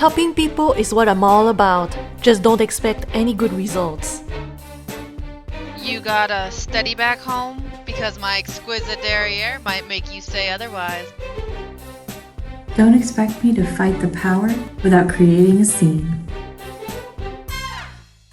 Helping people is what I'm all about. Just don't expect any good results. You got a steady back home? Because my exquisite derriere might make you say otherwise. Don't expect me to fight the power without creating a scene.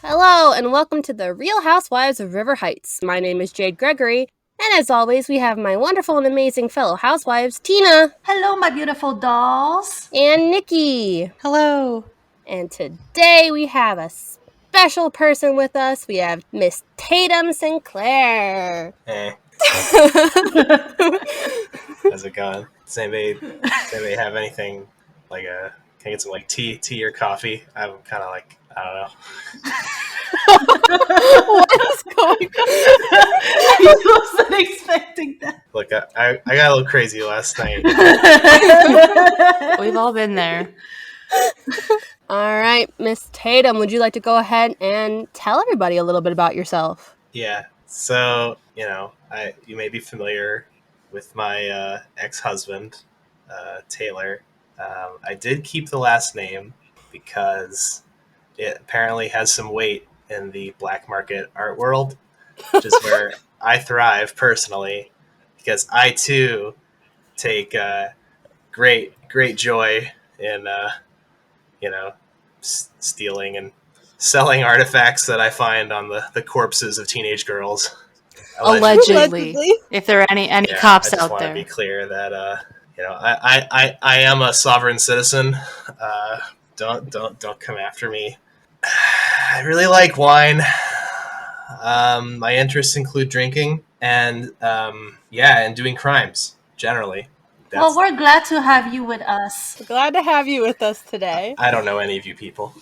Hello, and welcome to the Real Housewives of River Heights. My name is Jade Gregory, and as always, we have my wonderful and amazing fellow housewives, Tina. Hello, my beautiful dolls. And Nikki. Hello. And today we have a special person with us. We have Miss Tatum Sinclair. Hey. How's it going? Does anybody have anything like can I get some like tea or coffee? I'm kind of like, I don't know. What is going on? I wasn't expecting that. Look, I got a little crazy last night. We've all been there. All right, Miss Tatum, would you like to go ahead and tell everybody a little bit about yourself? Yeah. So, you may be familiar with my ex-husband, Taylor. I did keep the last name because it apparently has some weight in the black market art world, which is where I thrive personally, because I too take great joy in stealing and selling artifacts that I find on the corpses of teenage girls. Allegedly. If there are any cops I just out want there. to be clear that I am a sovereign citizen. Don't come after me. I really like wine. My interests include drinking and doing crimes generally. Well, we're glad to have you with us. Glad to have you with us today. I don't know any of you people.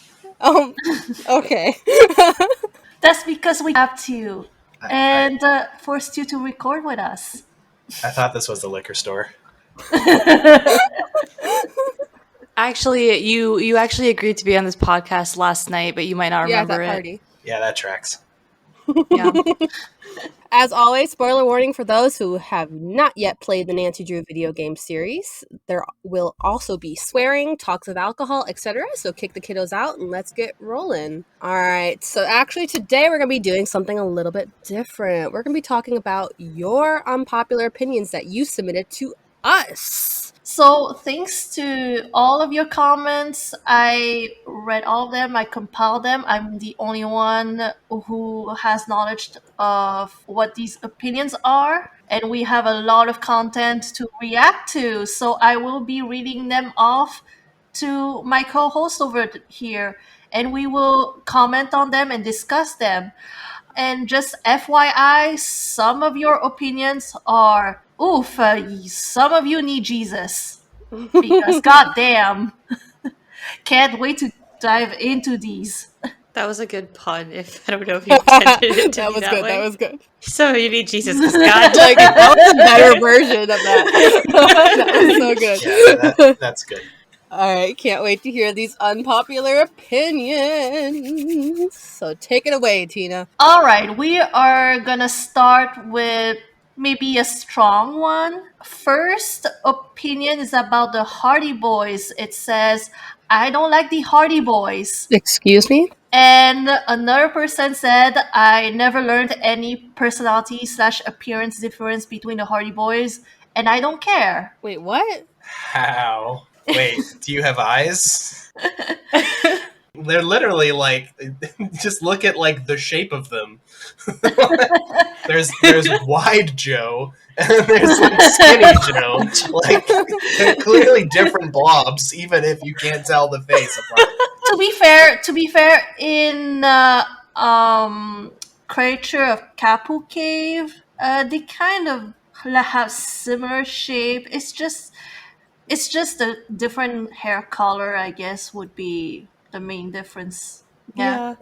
Okay. That's because we have to and forced you to record with us. I thought this was the liquor store. Actually, you actually agreed to be on this podcast last night, but you might not remember that it. party. Yeah, that tracks. Yeah. As always, spoiler warning for those who have not yet played the Nancy Drew video game series. There will also be swearing, talks of alcohol, etc. So kick the kiddos out and let's get rolling. All right. So actually today we're going to be doing something a little bit different. We're going to be talking about your unpopular opinions that you submitted to us. So thanks to all of your comments, I read all of them, I compiled them. I'm the only one who has knowledge of what these opinions are, and we have a lot of content to react to. So I will be reading them off to my co-host over here, and we will comment on them and discuss them. And just FYI, some of your opinions are some of you need Jesus. Because goddamn, can't wait to dive into these. That was a good pun. I don't know if you intended it to be that way. That was good. So you need Jesus, because God, That was a better version of that. That was so good. Yeah, that's good. All right, can't wait to hear these unpopular opinions. So take it away, Tina. All right, we are gonna start with maybe a strong one. First opinion is about the Hardy Boys. It says, I don't like the Hardy Boys. Excuse me? And another person said, I never learned any personality/appearance difference between the Hardy Boys, and I don't care. Wait, what? How? Wait, do you have eyes? They're literally like, just look at like the shape of them. There's wide Joe and then there's like skinny Joe. Like they're clearly different blobs, even if you can't tell the face apart. To be fair, in Creature of Kapu Cave, they kind of have similar shape. It's just a different hair color, I guess, would be the main difference. Yeah.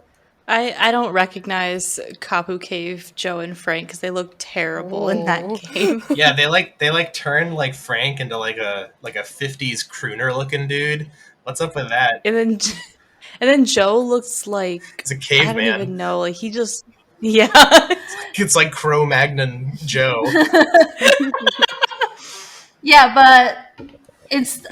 I don't recognize Kapu Cave Joe and Frank because they look terrible in that game. Yeah, they turn like Frank into like a 50s crooner looking dude. What's up with that? And then Joe looks like He's a caveman. I don't even know. Like he just yeah. It's like Cro-Magnon Joe. Yeah, but it's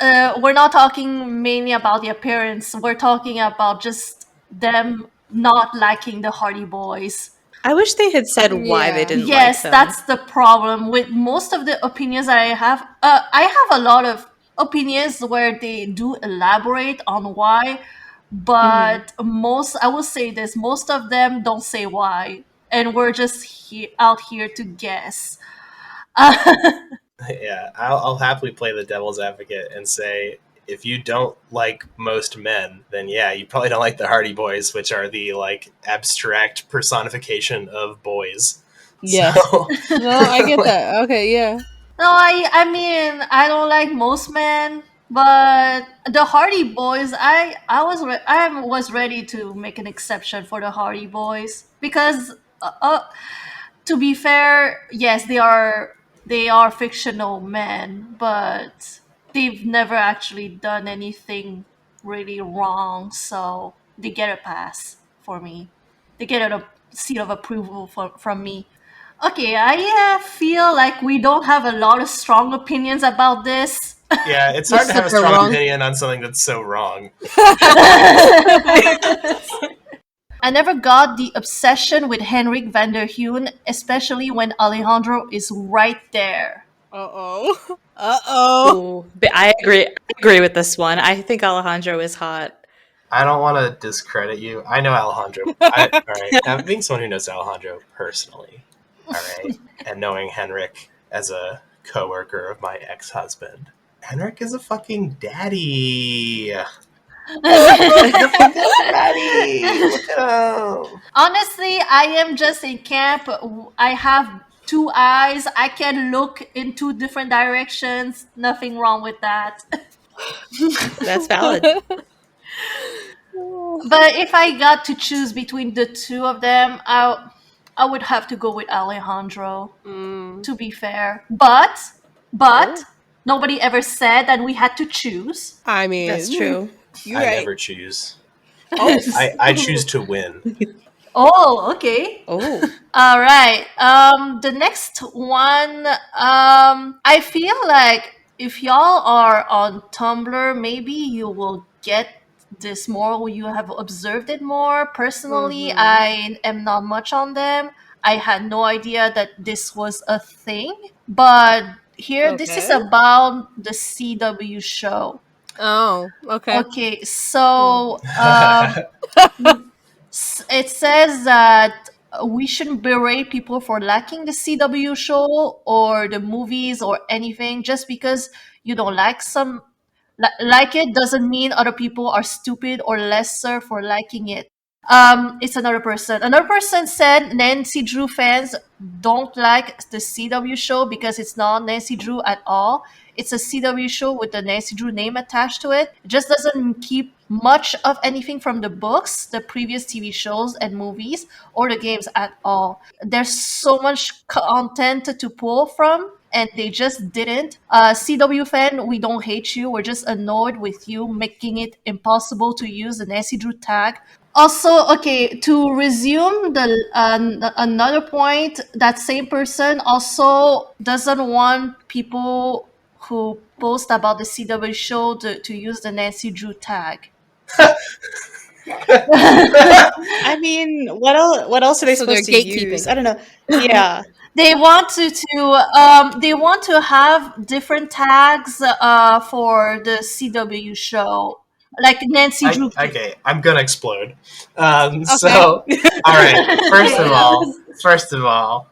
we're not talking mainly about the appearance. We're talking about just them not liking the Hardy Boys. I wish they had said why they Yeah. didn't like Yes, them. that's the problem with most of the opinions I have. I have a lot of opinions where they do elaborate on why, but I will say this, most of them don't say why, and we're just out here to guess. Yeah, I'll happily play the devil's advocate and say if you don't like most men, then yeah, you probably don't like the Hardy Boys, which are the like abstract personification of boys. Yes. So, No, I get that. Okay, yeah. No, I mean I don't like most men, but the Hardy Boys, I was ready to make an exception for the Hardy Boys because, to be fair, yes, they are fictional men, but they've never actually done anything really wrong, so they get a pass for me. They get a seal of approval from me. Okay, I feel like we don't have a lot of strong opinions about this. yeah, it's hard to have a Super strong wrong. opinion on something that's so wrong. I never got the obsession with Henrik van der Heun, especially when Alejandro is right there. Uh-oh. Uh-oh. Ooh, but I agree with this one. I think Alejandro is hot. I don't want to discredit you. I know Alejandro. All right, being someone who knows Alejandro personally, all right, and knowing Henrik as a coworker of my ex-husband, Henrik is a fucking daddy. Daddy, look at him. Honestly, I am just in camp. I have two eyes. I can look in two different directions. Nothing wrong with that. That's valid. But if I got to choose between the two of them, I would have to go with Alejandro. To be fair, but nobody ever said that we had to choose. I mean, That's true. You're I right. never choose. Oh. I choose to win. Oh, okay. Oh, All right. The next one. I feel like if y'all are on Tumblr, maybe you will get this more. You have observed it more. Personally, I am not much on them. I had no idea that this was a thing. But here, this is Okay. about the CW show. Oh, okay. Okay, so it says that we shouldn't berate people for liking the CW show or the movies or anything just because you don't like it doesn't mean other people are stupid or lesser for liking it. It's another person. Another person said Nancy Drew fans don't like the CW show because it's not Nancy Drew at all. It's a CW show with the Nancy Drew name attached to it. It just doesn't keep much of anything from the books, the previous TV shows and movies, or the games at all. There's so much content to pull from, and they just didn't. CW fan, we don't hate you. We're just annoyed with you making it impossible to use the Nancy Drew tag. Also, okay, to resume another point, that same person also doesn't want people who post about the CW show to use the Nancy Drew tag. I mean, what else are they So they're supposed to use? gatekeeping. I don't know. Yeah, They want they want to have different tags for the CW show, like Nancy Drew. Okay, I'm gonna explode. So, all right. First of all,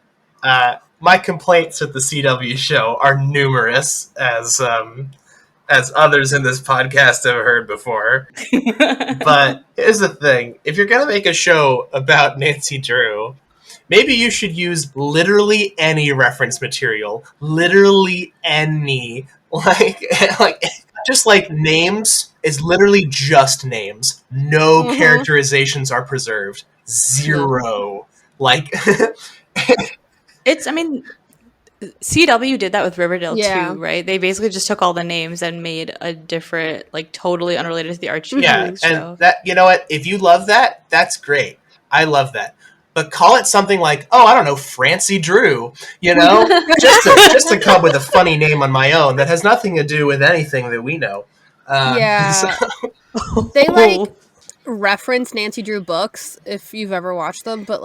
my complaints with the CW show are numerous, as others in this podcast have heard before. But here's the thing: if you're gonna make a show about Nancy Drew, maybe you should use literally any reference material, literally any, like just like names is literally just names. No characterizations are preserved. Zero. Like I mean, CW did that with Riverdale Yeah. too, right? They basically just took all the names and made a different, like totally unrelated to the Archie yeah, Comics show. and that, you know what? If you love that, that's great. I love that. but call it something like, oh, I don't know, Francie Drew, just to come up with a funny name on my own that has nothing to do with anything that we know. Yeah. They reference Nancy Drew books if you've ever watched them, but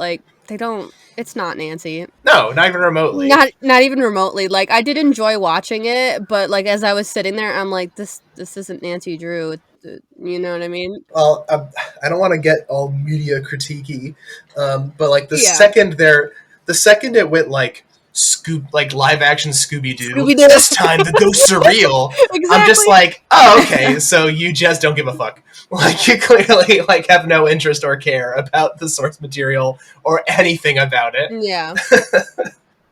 they don't. It's not Nancy. No, not even remotely. Not even remotely. I did enjoy watching it, but as I was sitting there, I'm like, this isn't Nancy Drew. You know what I mean? Well, I don't want to get all media critiquey, but the second it went live action Scooby-Doo, this time the ghosts are real. Exactly. I'm just like, oh, okay, so you just don't give a fuck. You clearly have no interest or care about the source material or anything about it. Yeah.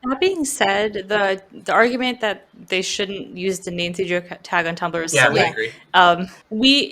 That being said, the argument that they shouldn't use the Nancy Drew tag on Tumblr is silly. I agree.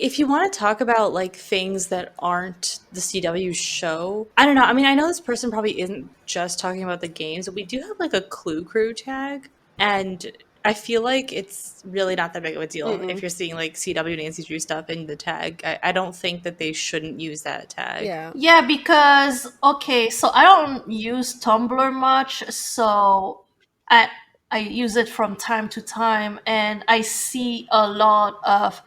If you want to talk about things that aren't the CW show, I don't know. I mean, I know this person probably isn't just talking about the games, but we do have a Clue Crew tag, and I feel like it's really not that big of a deal if you're seeing CW Nancy Drew stuff in the tag. I don't think that they shouldn't use that tag. Yeah, because so I don't use Tumblr much, so I use it from time to time, and I see a lot of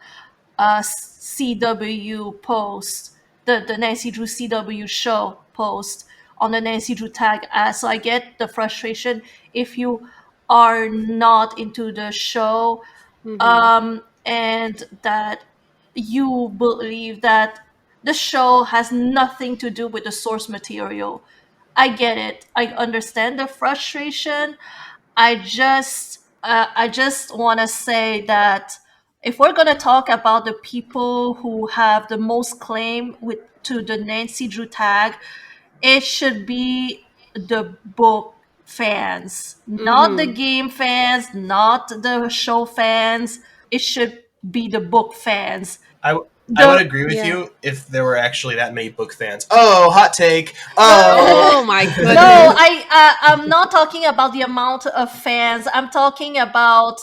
CW posts, the Nancy Drew CW show post on the Nancy Drew tag. So I get the frustration if you are not into the show, and that you believe that the show has nothing to do with the source material. I get it. I understand the frustration. I just want to say that if we're going to talk about the people who have the most claim to the Nancy Drew tag, it should be the book fans, not the game fans, not the show fans. It should be the book fans. I would agree with you if there were actually that many book fans. Oh, hot take. Oh my goodness. No, I'm not talking about the amount of fans. I'm talking about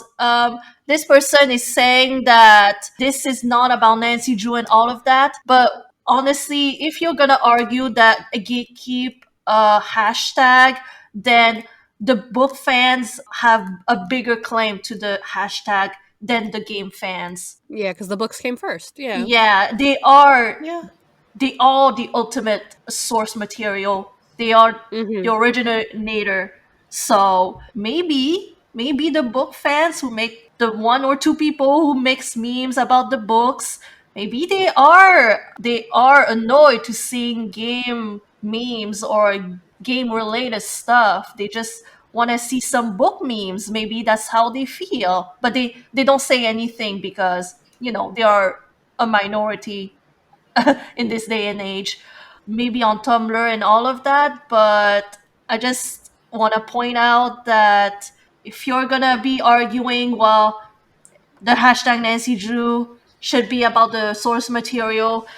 this person is saying that this is not about Nancy Drew and all of that. But honestly, if you're gonna argue that a gatekeep hashtag, then the book fans have a bigger claim to the hashtag than the game fans. Yeah, because the books came first. Yeah. Yeah, they are. Yeah. They are the ultimate source material. They are the originator. So maybe the book fans who make the one or two people who makes memes about the books, maybe they are annoyed to seeing game memes or game related stuff. They just want to see some book memes. Maybe that's how they feel, but they don't say anything because they are a minority in this day and age, maybe on Tumblr and all of that. But I just want to point out that if you're gonna be arguing, well, the hashtag Nancy Drew should be about the source material.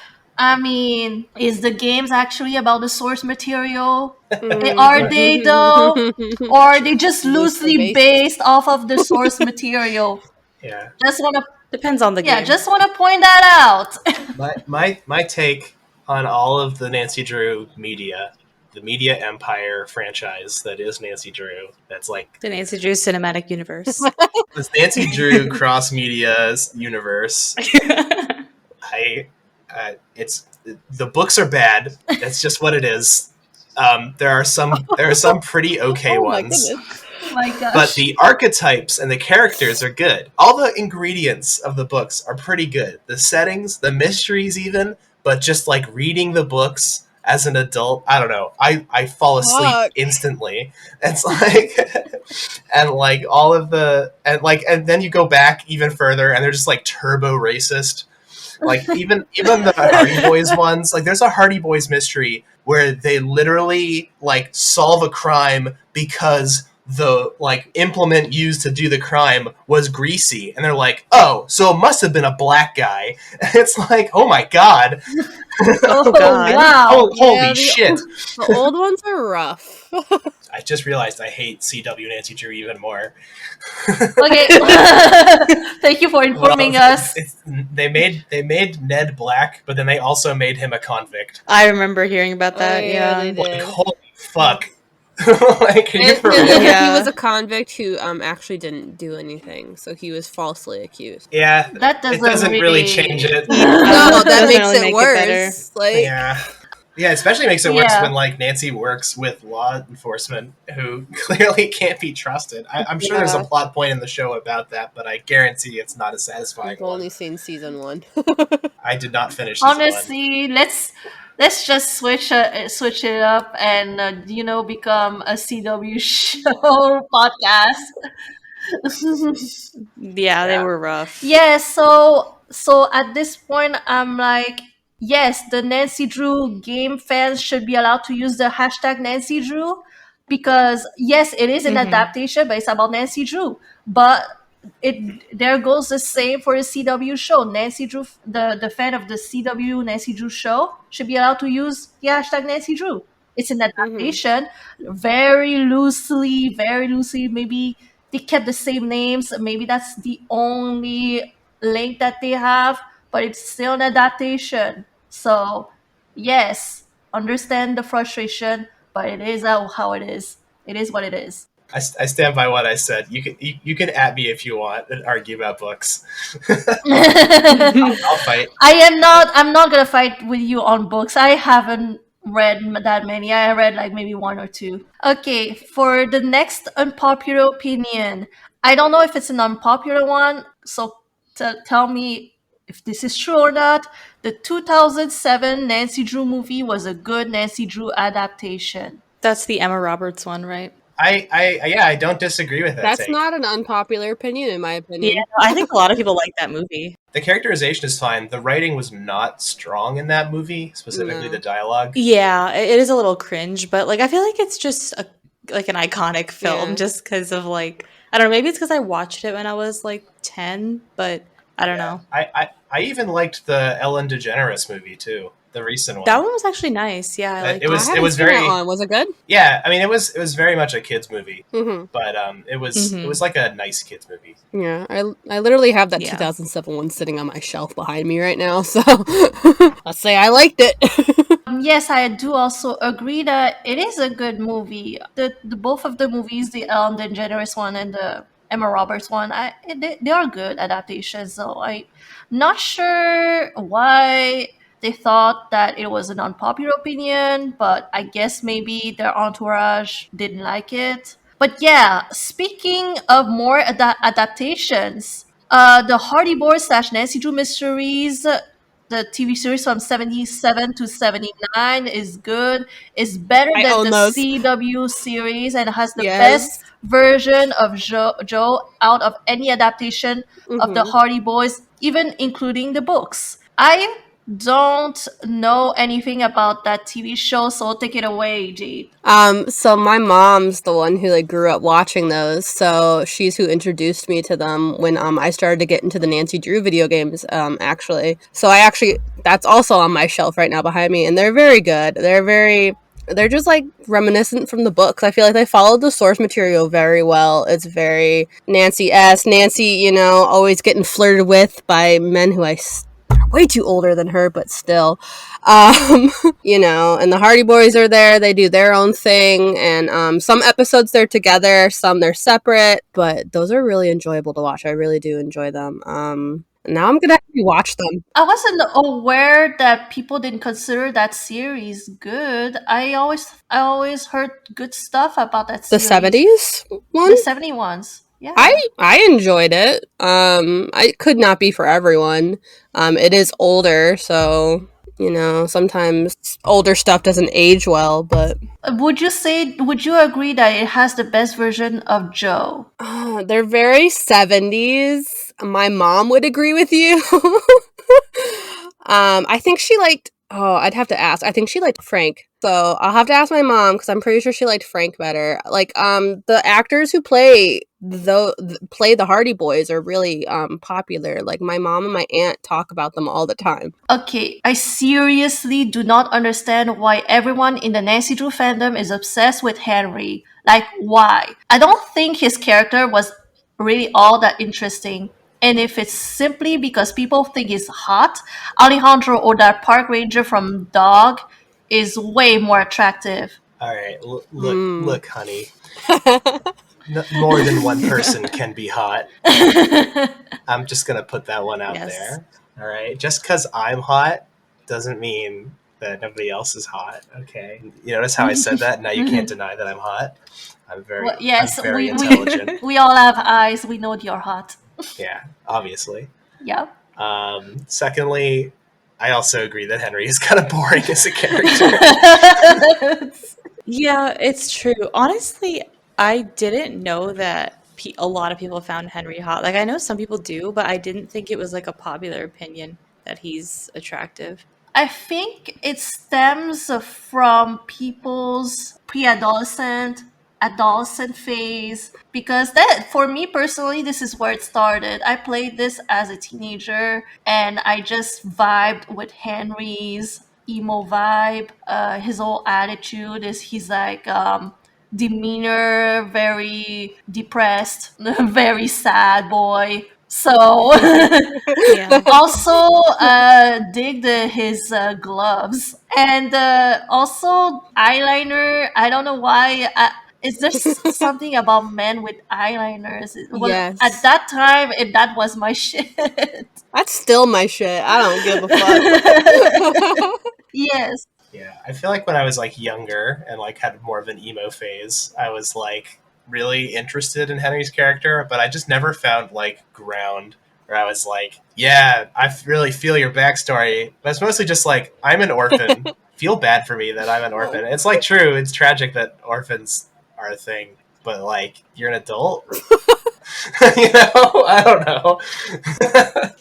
I mean, is the games actually about the source material? Are they though? Or are they just loosely based off of the source material? Yeah. Just want to Depends on the game. Yeah, just want to point that out. my take on all of the Nancy Drew media, the media empire franchise that is Nancy Drew, that's the Nancy Drew cinematic universe. This Nancy Drew cross media universe. It's the books are bad. That's just what it is. There are some pretty okay ones. My gosh. But the archetypes and the characters are good. All the ingredients of the books are pretty good. The settings, the mysteries even, but just reading the books as an adult, I don't know. I fall asleep instantly. It's and all of the and then you go back even further and they're just turbo racist. Even the Hardy Boys ones, there's a Hardy Boys mystery where they literally solve a crime because the implement used to do the crime was greasy, and they're oh, so it must have been a black guy. And it's oh my god. Oh, God. wow. Oh, holy Yeah, shit! The old ones are rough. I just realized I hate CW Nancy Drew even more. Okay. Thank you for informing us. They made Ned black, but then they also made him a convict. I remember hearing about Oh, that. yeah, Yeah. they Like, did. holy fuck! Like, are you And for real? Yeah. he was a convict who actually didn't do anything, so he was falsely accused. Yeah, That it doesn't really change it. No, that Doesn't makes really it make it worse. Like, Yeah. Yeah, especially makes it worse Yeah. when like Nancy works with law enforcement who clearly can't be trusted. I'm sure there's a Yeah. plot point in the show about that, but I guarantee it's not a satisfying I've one. only seen season 1. I did not finish season one. Honestly, let's just switch it up and become a CW show podcast. Yeah, they Yeah. were rough. Yeah, so at this point I'm like, yes, the Nancy Drew game fans should be allowed to use the hashtag Nancy Drew because yes, it is an adaptation, but it's about Nancy Drew. But there goes the same for the CW show. Nancy Drew, the fan of the CW Nancy Drew show should be allowed to use the hashtag Nancy Drew. It's an adaptation, very loosely, maybe they kept the same names. Maybe that's the only link that they have, but it's still an adaptation. So, yes, understand the frustration, but it is how it is. It is what it is. I stand by what I said. You can at me if you want and argue about books. I'll fight. I'm not gonna fight with you on books. I haven't read that many. I read like maybe one or two. Okay, for the next unpopular opinion, I don't know if it's an unpopular one, so tell me if this is true or not. The 2007 Nancy Drew movie was a good Nancy Drew adaptation. That's the Emma Roberts one, right? I don't disagree with that. that's take. not an unpopular opinion, in my opinion. Yeah, I think a lot of people like that movie. The characterization is fine. The writing was not strong in that movie, specifically No. the dialogue. Yeah, it is a little cringe, but like I feel like it's just like an iconic film Yeah. just because of like I don't know, maybe it's because I watched it when I was like 10, but I don't know. I even liked the Ellen DeGeneres movie too, the recent one. That one was actually nice. Yeah, I liked It was I haven't seen very that one. Was it good? yeah. I mean, it was very much a kids movie, Mm-hmm. but it was like a nice kids movie. Yeah, I literally have that Yeah. 2007 one sitting on my shelf behind me right now, so let's say I liked it. Yes, I do also agree that it is a good movie. The both of the movies, the Ellen DeGeneres one and the Emma Roberts one, they are good adaptations. So I'm not sure why they thought that it was an unpopular opinion, but I guess maybe their entourage didn't like it. But yeah, speaking of more adaptations, the Hardy Boys slash Nancy Drew Mysteries, the TV series from 77 to 79 is good. It's better I than own the those. CW series and has the Yes. best version of Joe out of any adaptation of the Mhm. Hardy Boys, even including the books. I don't know anything about that TV show, so take it away, Jade. So my mom's the one who like grew up watching those, so she's who introduced me to them when I started to get into the Nancy Drew video games, actually. So that's also on my shelf right now behind me, and they're very good. They're just like reminiscent from the books. I feel like they followed the source material very well. It's very Nancy-esque. Nancy, always getting flirted with by men who are way too older than her, but still. And the Hardy Boys are there. They do their own thing, and some episodes they're together, some they're separate, but those are really enjoyable to watch. I really do enjoy them. Now I'm gonna actually watch them. I wasn't aware that people didn't consider that series good. I always heard good stuff about that The series. 70s one? The 70 ones. Yeah. I enjoyed it. It could not be for everyone. It is older, so sometimes older stuff doesn't age well, but Would you agree that it has the best version of Joe? they're very 70s. My mom would agree with you. I think she liked Oh, I'd have to ask. I think she liked Frank. So I'll have to ask my mom because I'm pretty sure she liked Frank better. Like, the actors who play the Hardy Boys are really popular. Like, my mom and my aunt talk about them all the time. Okay, I seriously do not understand why everyone in the Nancy Drew fandom is obsessed with Henry. Like, why? I don't think his character was really all that interesting. And if it's simply because people think he's hot, Alejandro or that park ranger from Dog is way more attractive. All right, Mm. look, honey. More than one person can be hot. I'm just gonna put that one out Yes. there. All right, just because I'm hot doesn't mean that nobody else is hot. Okay, you notice how I said that? Now you can't deny that I'm hot. I'm very, Yes, I'm very we intelligent. we all have eyes. We know you're hot. Yeah, obviously. Yeah. Secondly, I also agree that Henry is kind of boring as a character. Yeah, it's true. Honestly, I didn't know that a lot of people found Henry hot. Like, I know some people do, but I didn't think it was like a popular opinion that he's attractive. I think it stems from people's adolescent phase, because that, for me personally, this is where it started. I played this as a teenager and I just vibed with Henry's emo vibe. His whole attitude is, he's like, demeanor, very depressed, very sad boy. So Yeah. also dig his gloves, and also eyeliner. I don't know why. Is there something about men with eyeliners? Well, Yes. at that time, that was my shit. That's still my shit. I don't give a fuck. Yes. Yeah, I feel like when I was like younger and like had more of an emo phase, I was like really interested in Henry's character, but I just never found like ground where I was like, yeah, I really feel your backstory. But it's mostly just like, I'm an orphan. Feel bad for me that I'm an orphan. It's like true, it's tragic that orphans are a thing, but like you're an adult. You know, I don't know.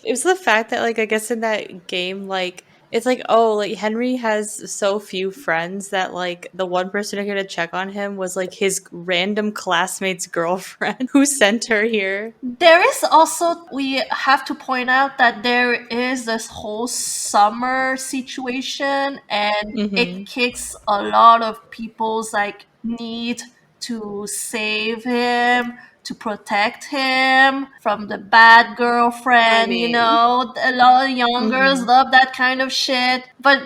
It was the fact that, like, I guess in that game, like, it's like, oh, like, Henry has so few friends that, like, the one person who could check on him was, like, his random classmate's girlfriend who sent her here. There is also, we have to point out that there is this whole summer situation, and Mhm. it kicks a lot of people's like need to save him, to protect him from the bad girlfriend. I You mean- know, a lot of young girls Mhm. love that kind of shit. But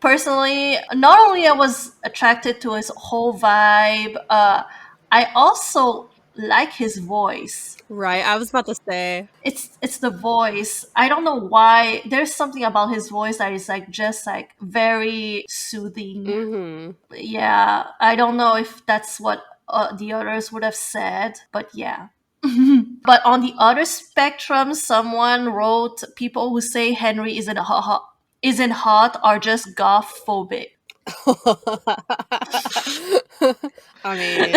personally, not only I was attracted to his whole vibe, I also like his voice. Right, I was about to say. It's the voice. I don't know why. There's something about his voice that is like just like very soothing. Mm-hmm. Yeah, I don't know if that's what the others would have said, but yeah. But on the other spectrum, someone wrote, people who say Henry isn't hot are just goth phobic. I mean,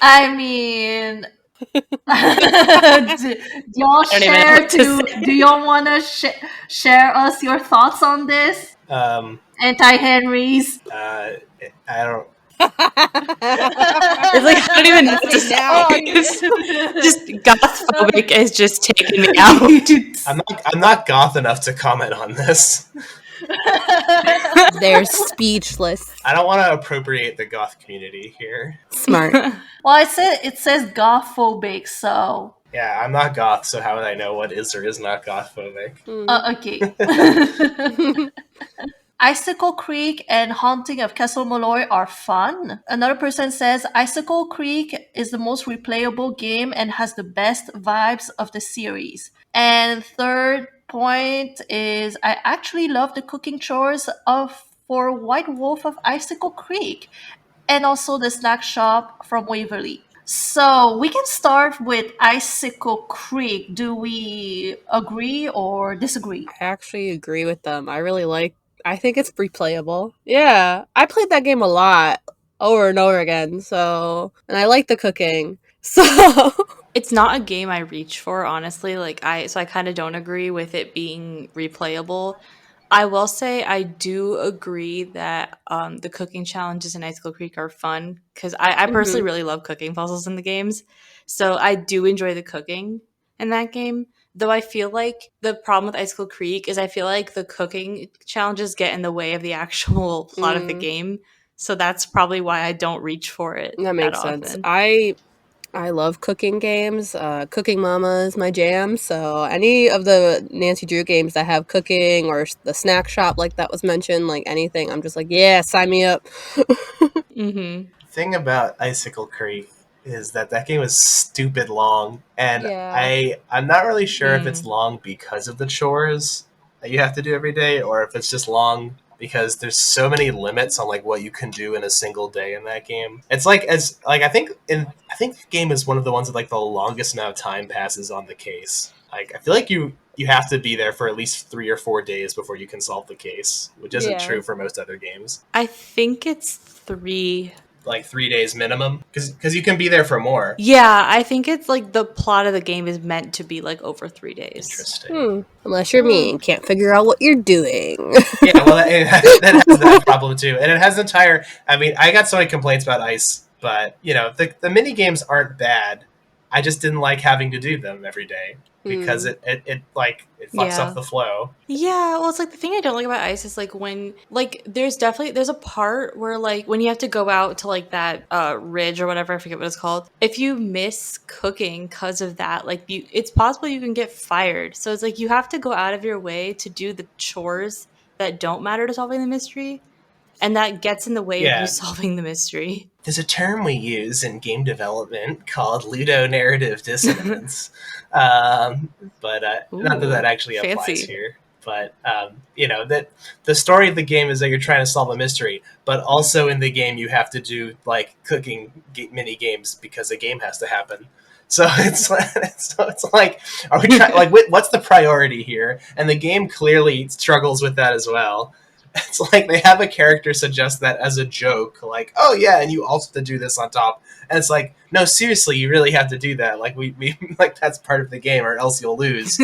I mean, do y'all don't even know what to say. do y'all want to share us your thoughts on this? Anti-Henrys. I don't. It's like, I don't even know what to say. Just goth-phobic is just taking me out. I'm not goth enough to comment on this. they're speechless. I don't want to appropriate the goth community here. Smart. Well, it says goth phobic, so Yeah, I'm not goth, so how would I know what is or is not goth phobic? okay. Icicle Creek and Haunting of Castle Malloy are fun. Another person says Icicle Creek is the most replayable game and has the best vibes of the series. And third point is, I actually love the cooking chores for White Wolf of Icicle Creek, and also the snack shop from Waverly. So we can start with Icicle Creek. Do we agree or disagree? I actually agree with them. I think it's replayable. Yeah, I played that game a lot, over and over again. So, and I like the cooking. So, It's not a game I reach for, honestly. Like, I kind of don't agree with it being replayable. I will say I do agree that the cooking challenges in Icicle Creek are fun because I personally really love cooking puzzles in the games. So I do enjoy the cooking in that game. Though I feel like the problem with Icicle Creek is I feel like the cooking challenges get in the way of the actual plot of the game. So that's probably why I don't reach for it That makes sense. often. I love cooking games. Cooking Mama is my jam. So any of the Nancy Drew games that have cooking or the snack shop, like that was mentioned, like anything, I'm just like, yeah, sign me up. Mm-hmm. Thing about Icicle Creek is that game is stupid long, and Yeah. I'm not really sure if it's long because of the chores that you have to do every day, or if it's just long because there's so many limits on like what you can do in a single day in that game. It's like I think the game is one of the ones with like the longest amount of time passes on the case. Like I feel like you have to be there for at least 3 or 4 days before you can solve the case, which isn't true for most other games. I think it's 3. Like 3 days minimum, because you can be there for more. Yeah, I think it's like the plot of the game is meant to be like over 3 days. Interesting. Unless you're me and can't figure out what you're doing. Yeah, well, that has that problem too, and it has entire. I mean, I got so many complaints about Ice, but you know, the mini games aren't bad. I just didn't like having to do them every day because it fucks up the flow. Yeah, well, it's like the thing I don't like about Ice is like when like there's a part where like when you have to go out to like that ridge or whatever, I forget what it's called. If you miss cooking because of that, like it's possible you can get fired. So it's like you have to go out of your way to do the chores that don't matter to solving the mystery, and that gets in the way of you solving the mystery. There's a term we use in game development called ludonarrative dissonance. But not that actually applies here. But, you know, that the story of the game is that you're trying to solve a mystery, but also in the game you have to do, like, cooking mini games because the game has to happen. So it's like, are we trying, like, what's the priority here? And the game clearly struggles with that as well. It's like they have a character suggest that as a joke, like, oh yeah, and you also have to do this on top. And it's like, no, seriously, you really have to do that. Like we like that's part of the game, or else you'll lose.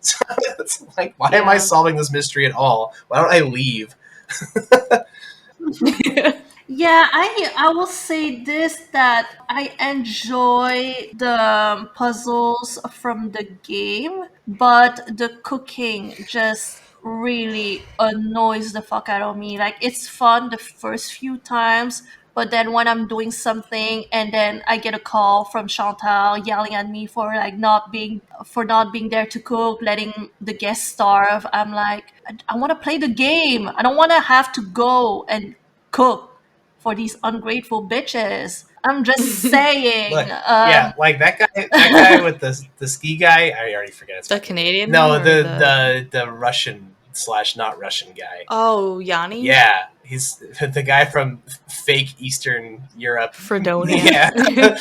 So it's like, why am I solving this mystery at all? Why don't I leave? Yeah, I will say this, that I enjoy the puzzles from the game, but the cooking just really annoys the fuck out of me. Like it's fun the first few times, but then when I'm doing something and then I get a call from Chantal yelling at me for like not being there to cook, letting the guests starve, I'm like, I want to play the game. I don't want to have to go and cook for these ungrateful bitches. I'm just saying. Look, yeah, like that guy with the ski guy. I already forget his The name. Canadian? No, one or the Russian / not Russian guy. Oh, Yanni? Yeah, he's the guy from fake Eastern Europe. Fredonia. Yeah.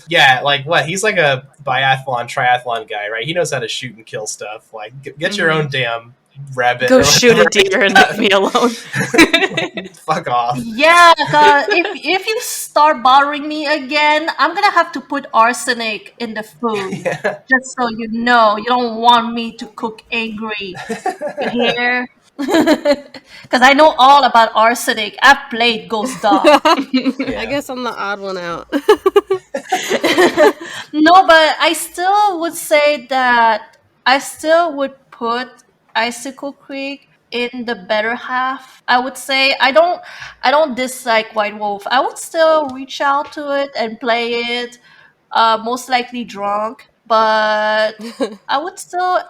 Yeah, like what? He's like a triathlon guy, right? He knows how to shoot and kill stuff. Like, get your own damn rabbit. Go shoot a deer and leave me alone. Fuck off. Yeah, cause if you start bothering me again, I'm gonna have to put arsenic in the food. Yeah. Just so you know, you don't want me to cook angry. You hear? Because I know all about arsenic. I've played Ghost Dog. Yeah. I guess I'm the odd one out. No, but I still would say that I still would put Icicle Creek in the better half. I would say I don't dislike White Wolf. I would still reach out to it and play it, most likely drunk, but I would still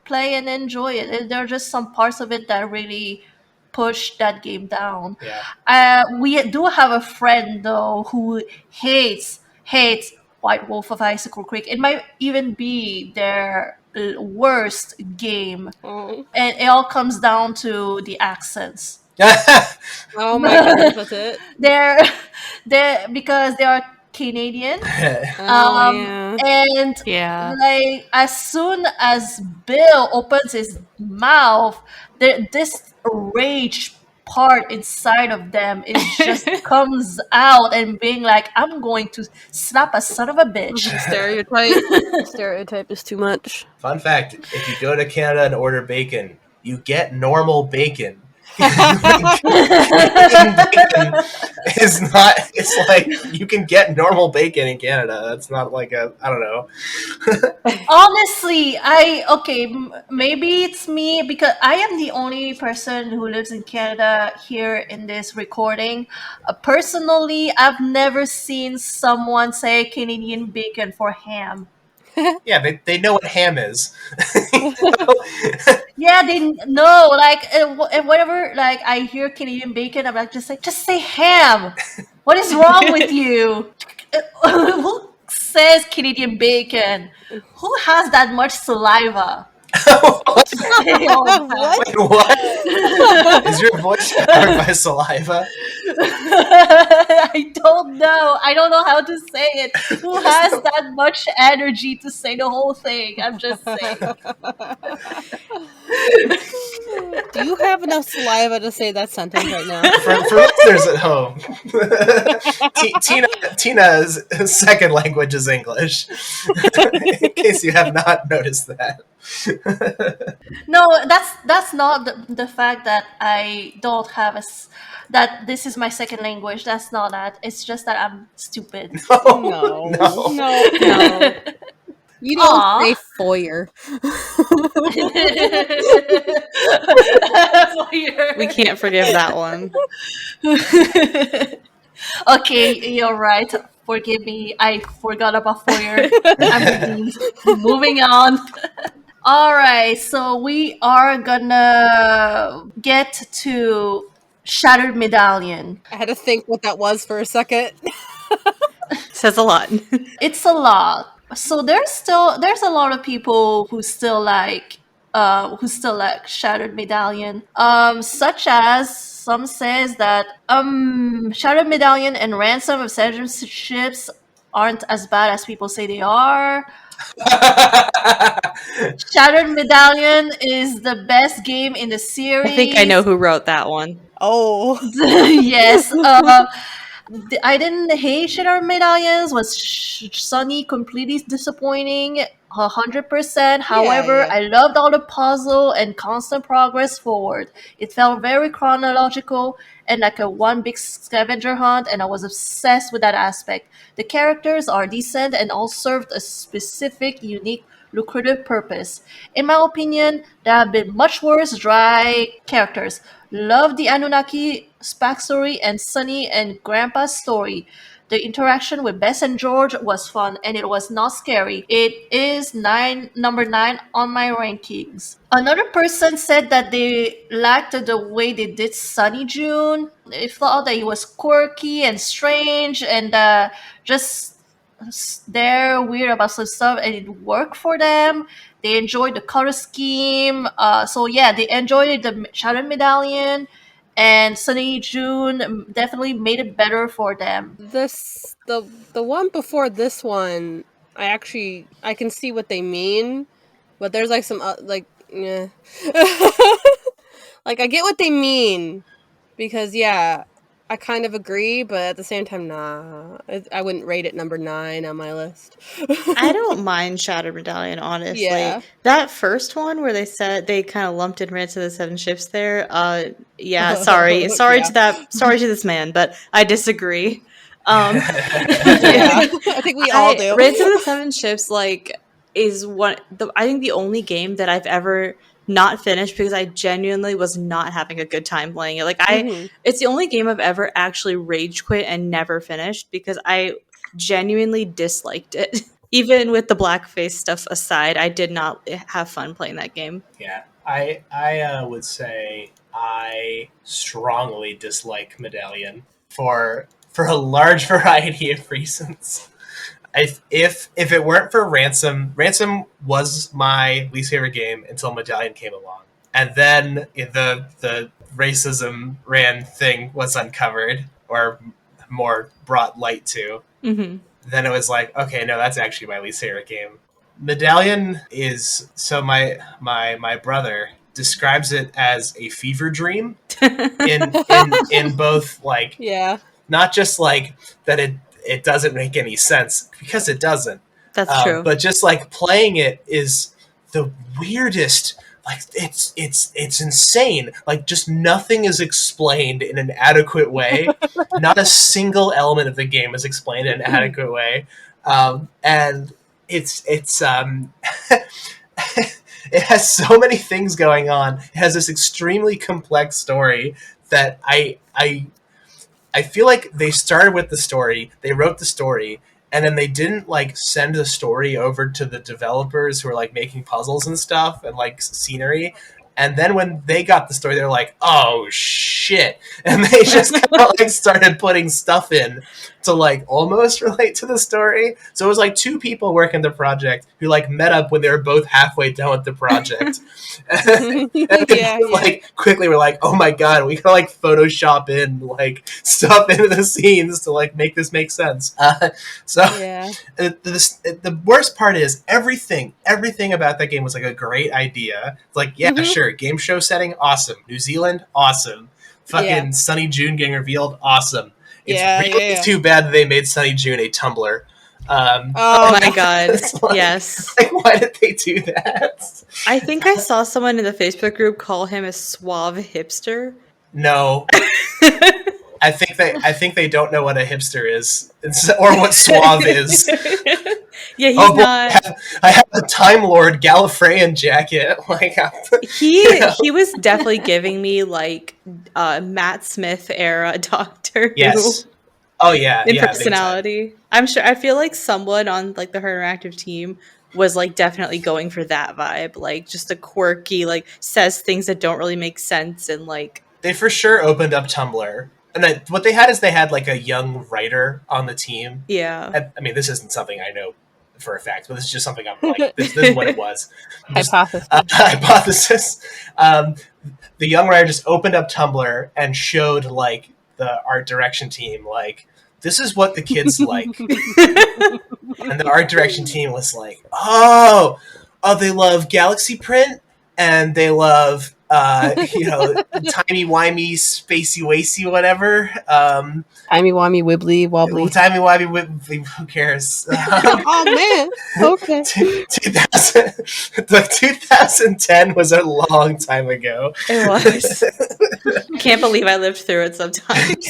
play and enjoy it. There are just some parts of it that really push that game down. Yeah. We do have a friend though who hates White Wolf of Icicle Creek. It might even be their worst game, Oh, and it all comes down to the accents. oh my goodness, that's it. They're because they are Canadian. Oh, yeah. And Yeah. like as soon as Bill opens his mouth, this rage part inside of them is just comes out and being like, I'm going to slap a son of a bitch. Stereotype is too much. Fun fact: if you go to Canada and order bacon, you get normal bacon. Canadian bacon is not. It's like you can get normal bacon in Canada. That's not like I don't know. Honestly, maybe it's me because I am the only person who lives in Canada here in this recording. Personally, I've never seen someone say Canadian bacon for ham. Yeah, they know what ham is. Yeah, they know. Like, whenever like I hear Canadian bacon, I'm like, just say ham. What is wrong with you? Who says Canadian bacon? Who has that much saliva? Say all the time. Wait, what? Is your voice covered by saliva? I don't know. I don't know how to say it. Who has that much energy to say the whole thing? I'm just saying. Do you have enough saliva to say that sentence right now? For listeners at home, Tina's second language is English. In case you have not noticed that. No, that's not the fact that I don't have that this is my second language. That's not that. It's just that I'm stupid. No. You don't Aw. say foyer. We can't forgive that one. Okay, you're right. Forgive me. I forgot about foyer. I'm redeemed. Moving on. All right, so we are gonna get to Shattered Medallion. I had to think what that was for a second. Says a lot. It's a lot. So there's a lot of people who still like Shattered Medallion. Such as some says that Shattered Medallion and Ransom of Seven Ships aren't as bad as people say they are. Shattered Medallion is the best game in the series. I think I know who wrote that one. Oh. Yes. I didn't hate Shattered Medallions. Was Sunny completely disappointing? 100%. However, yeah. I loved all the puzzle and constant progress forward. It felt very chronological and like a one big scavenger hunt, and I was obsessed with that aspect. The characters are decent and all served a specific, unique, lucrative purpose. In my opinion, there have been much worse dry characters. Love the Anunnaki backstory and Sunny and Grandpa's story. The interaction with Bess and George was fun and it was not scary. It is number 9 on my rankings. Another person said that they liked the way they did Sunny June. They thought that it was quirky and strange and just they're weird about some stuff and it worked for them. They enjoyed the color scheme. So yeah, they enjoyed the Shattered Medallion, and Sunny June definitely made it better for them. The one before this one, I can see what they mean, but there's like some yeah. Like I get what they mean because yeah, I kind of agree, but at the same time, nah. I wouldn't rate it number 9 on my list. I don't mind Shattered Medallion, honestly. Yeah. That first one where they said they kind of lumped in Ransom of the Seven Ships there. Yeah, sorry Yeah. sorry to this man, but I disagree. Yeah, I think we all do. Ransom of the Seven Ships is I think the only game that I've ever not finished because I genuinely was not having a good time playing it. It's the only game I've ever actually rage quit and never finished because I genuinely disliked it. Even with the blackface stuff aside, I did not have fun playing that game. Yeah, I would say I strongly dislike Medallion for a large variety of reasons. If it weren't for Ransom was my least favorite game until Medallion came along, and then the racism ran thing was uncovered or more brought light to. Mm-hmm. Then it was like, okay, no, that's actually my least favorite game. Medallion is so my brother describes it as a fever dream in both yeah, not just that it doesn't make any sense because it doesn't. That's true. But just playing it is the weirdest, like it's insane. Like just nothing is explained in an adequate way. Not a single element of the game is explained in an adequate way, and it's it has so many things going on. It has this extremely complex story that I feel like they started with the story, they wrote the story, and then they didn't like send the story over to the developers who were like making puzzles and stuff and like scenery. And then when they got the story, they're like, "Oh shit!" And they just kind of like started putting stuff in to like almost relate to the story. So it was like two people working the project who like met up when they were both halfway done with the project, and they like quickly were like, "Oh my god, we gotta like Photoshop in like stuff into the scenes to like make this make sense." So the worst part is everything about that game was like a great idea. It's like, yeah, sure, game show setting, awesome. New Zealand, awesome. Fucking Sunny June getting revealed, awesome. It's too bad that they made Sunny June a Tumblr. Oh my god, like, yes. Like, why did they do that? I think I saw someone in the Facebook group call him a suave hipster. No. I think they don't know what a hipster is, or what suave is. Yeah, he's not. I have the Time Lord Gallifreyan jacket. Like he was definitely giving me like Matt Smith era Doctor Yes. Who. Oh yeah, in personality. I'm sure. I feel like someone on like the Her Interactive team was like definitely going for that vibe, like just a quirky, like says things that don't really make sense, and like they for sure opened up Tumblr. And what they had is they had like a young writer on the team. Yeah. I mean, this isn't something I know for a fact, but this is just something I'm like, this is what it was. Hypothesis. The young writer just opened up Tumblr and showed like the art direction team, like, this is what the kids like. And the art direction team was like, oh, they love Galaxy Print and they love timey-wimey, spacey-wacy, whatever. Timey-wimey, wibbly, wobbly. Timey-wimey, wibbly, who cares? Oh, man. Okay. 2010 was a long time ago. It was. Can't believe I lived through it sometimes.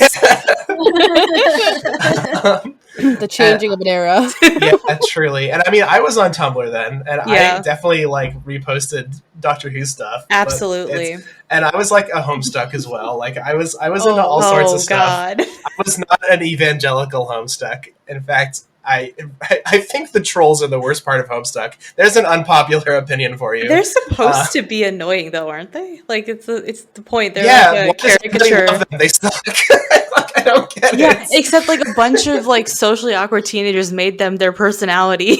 The changing of an era. Yeah, truly. And I mean, I was on Tumblr then, and I definitely like reposted Doctor Who stuff. Absolutely. And I was like a Homestuck as well. Like I was into all sorts of stuff. I was not an evangelical Homestuck. In fact, I think the trolls are the worst part of Homestuck. There's an unpopular opinion for you. They're supposed to be annoying, though, aren't they? Like it's the point. They're like a caricature. Love them. They suck. I don't get it. Except like a bunch of like socially awkward teenagers made them their personality,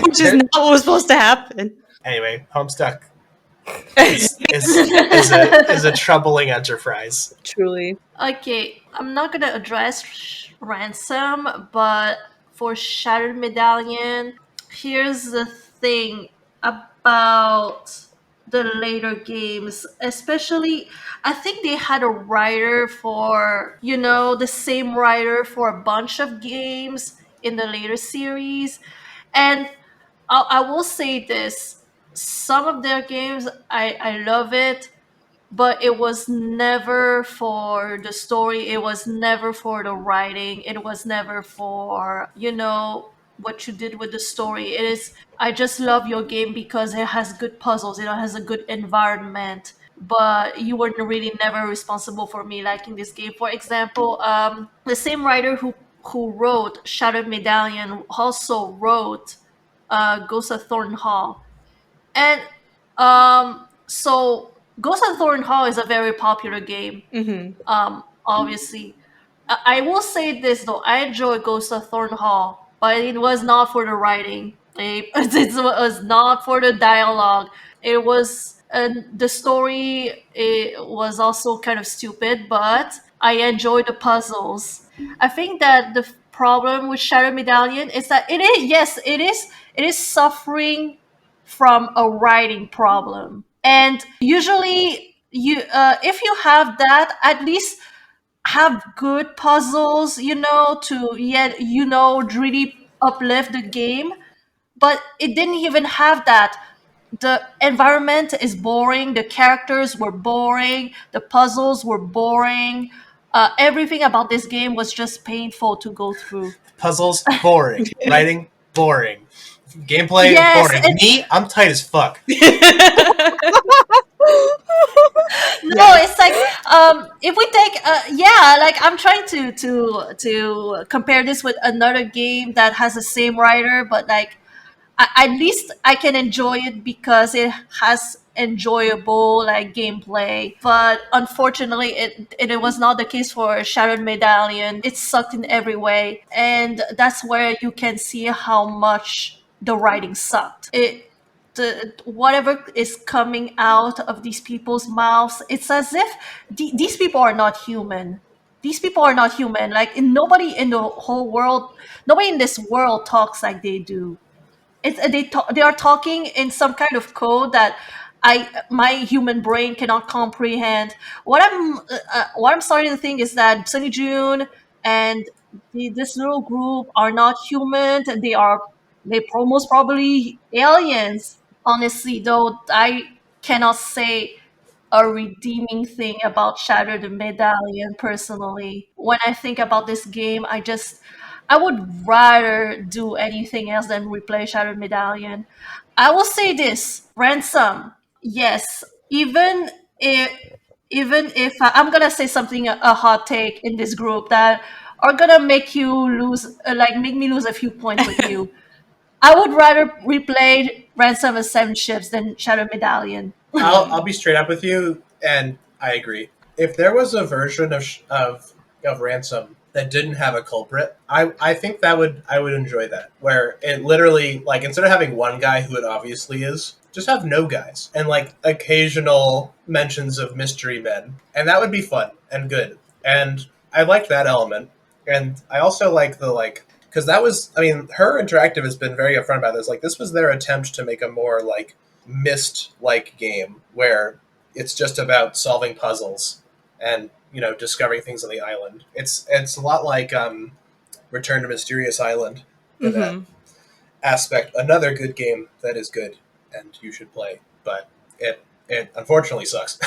which is not what was supposed to happen. Anyway, Homestuck is a troubling enterprise. Truly. Okay, I'm not gonna address Ransom, but for Shattered Medallion, here's the thing about the later games, especially I think they had a writer for, the same writer for a bunch of games in the later series. And I will say this, some of their games, I love it, but it was never for the story, it was never for the writing, it was never for, what you did with the story. It is, I just love your game because it has good puzzles, it has a good environment, but you were really never responsible for me liking this game. For example, the same writer who wrote Shattered Medallion also wrote Ghost of Thornhaul. And so Ghost of Thornhaul is a very popular game. Obviously, I will say this though: I enjoy Ghost of Thornhaul, but it was not for the writing. It was not for the dialogue. It was the story. It was also kind of stupid, but I enjoy the puzzles. I think that the problem with Shadow Medallion is that it is suffering from a writing problem. And usually if you have that, at least have good puzzles, to really uplift the game. But it didn't even have that. the environment is boring, the characters were boring, the puzzles were boring. Everything about this game was just painful to go through. Puzzles boring, writing boring, gameplay Yes, boring. Me, I'm tight as fuck. no, it's like if we take yeah, like I'm trying to compare this with another game that has the same writer, but like at least I can enjoy it because it has enjoyable like gameplay. But unfortunately, it was not the case for Shattered Medallion. It sucked in every way, and that's where you can see how much the writing sucked. Whatever is coming out of these people's mouths, it's as if these people are not human. These people are not human. Like nobody in the whole world, nobody in this world talks like they do. They are talking in some kind of code that my human brain cannot comprehend. What I'm starting to think is that Sunny June and this little group are not humans, and they most probably aliens. Honestly, though, I cannot say a redeeming thing about Shatter the Medallion personally. When I think about this game, I would rather do anything else than replay Shattered Medallion. I will say this, Ransom, yes, if even if I'm gonna say something a hot take in this group that are gonna make you lose like make me lose a few points with you. I would rather replay Ransom of Seven Ships than Shattered Medallion. I'll be straight up with you, and I agree. If there was a version of Ransom that didn't have a culprit, I think that would I would enjoy that. Where it literally like instead of having one guy who it obviously is, just have no guys and like occasional mentions of mystery men, and that would be fun and good. And I liked that element, and I also like the like because that was I mean her interactive has been very upfront about this. Like this was their attempt to make a more like Myst like game where it's just about solving puzzles and discovering things on the island. It's a lot like Return to Mysterious Island in that aspect. Another good game that is good and you should play, but it unfortunately sucks.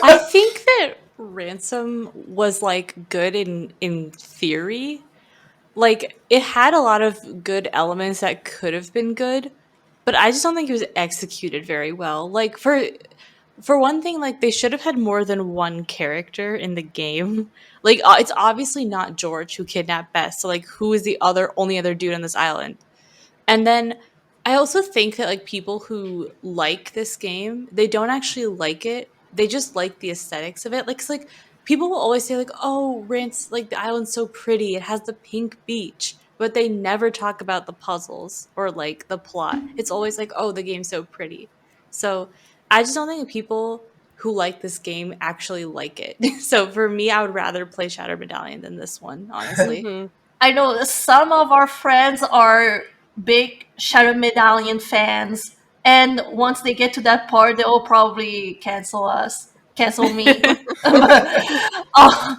I think that Ransom was like good in theory. Like it had a lot of good elements that could have been good, but I just don't think it was executed very well. Like for one thing, like they should have had more than one character in the game. Like it's obviously not George who kidnapped Bess. So like who is the only other dude on this island? And then I also think that like people who like this game, they don't actually like it. They just like the aesthetics of it. Like, 'cause, like people will always say like, "Oh, Rance, like the island's so pretty. It has the pink beach." But they never talk about the puzzles or like the plot. It's always like, "Oh, the game's so pretty." So, I just don't think that people who like this game actually like it. So, for me, I would rather play Shadow Medallion than this one, honestly. I know some of our friends are big Shadow Medallion fans, and once they get to that part, they will probably cancel me. Oh,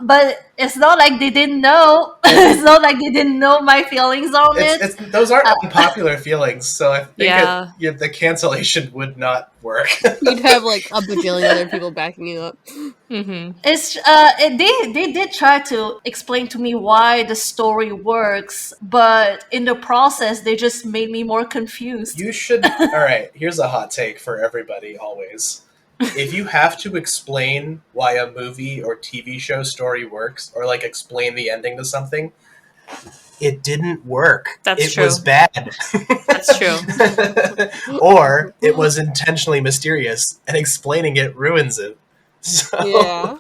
but it's not like they didn't know. It's not like they didn't know my feelings on it. It's those aren't unpopular feelings, so I think Yeah. the cancellation would not work. You'd have like a bajillion other people backing you up. They did try to explain to me why the story works, but in the process, they just made me more confused. You should. All right, here's a hot take for everybody always. If you have to explain why a movie or TV show story works, or like explain the ending to something, it didn't work. That's it true. was bad. That's true. Or it was intentionally mysterious, and explaining it ruins it. So, Yeah.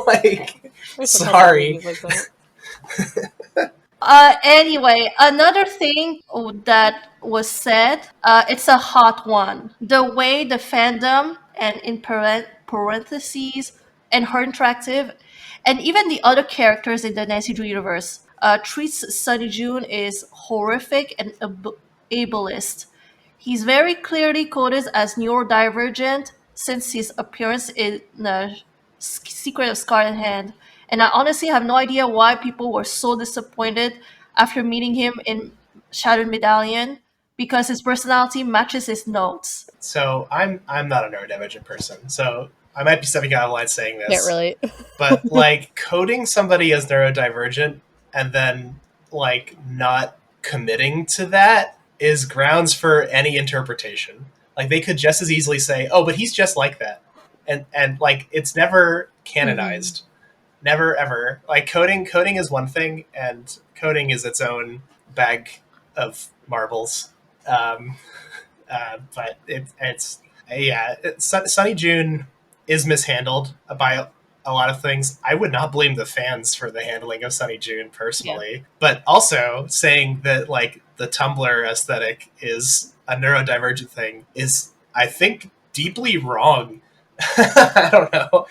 like, There's a couple sorry. movies like that. Anyway, another thing that was said, it's a hot one. The way the fandom and in parentheses and her interactive, and even the other characters in the Nancy Drew universe treats Sunny June is horrific and ableist. He's very clearly coded as neurodivergent since his appearance in the Secret of Scarlet Hand, and I honestly have no idea why people were so disappointed after meeting him in Shattered Medallion. because his personality matches his notes. So I'm not a neurodivergent person, so I might be stepping out of line saying Can't this. relate. But like coding somebody as neurodivergent and then like not committing to that is grounds for any interpretation. Like they could just as easily say, "Oh, but he's just like that," and like it's never canonized, never ever. Like coding is one thing, and coding is its own bag of marbles. Um, but it's yeah, Sunny June is mishandled by a lot of things. I would not blame the fans for the handling of Sunny June personally, but also saying that like the Tumblr aesthetic is a neurodivergent thing is, I think, deeply wrong. I don't know.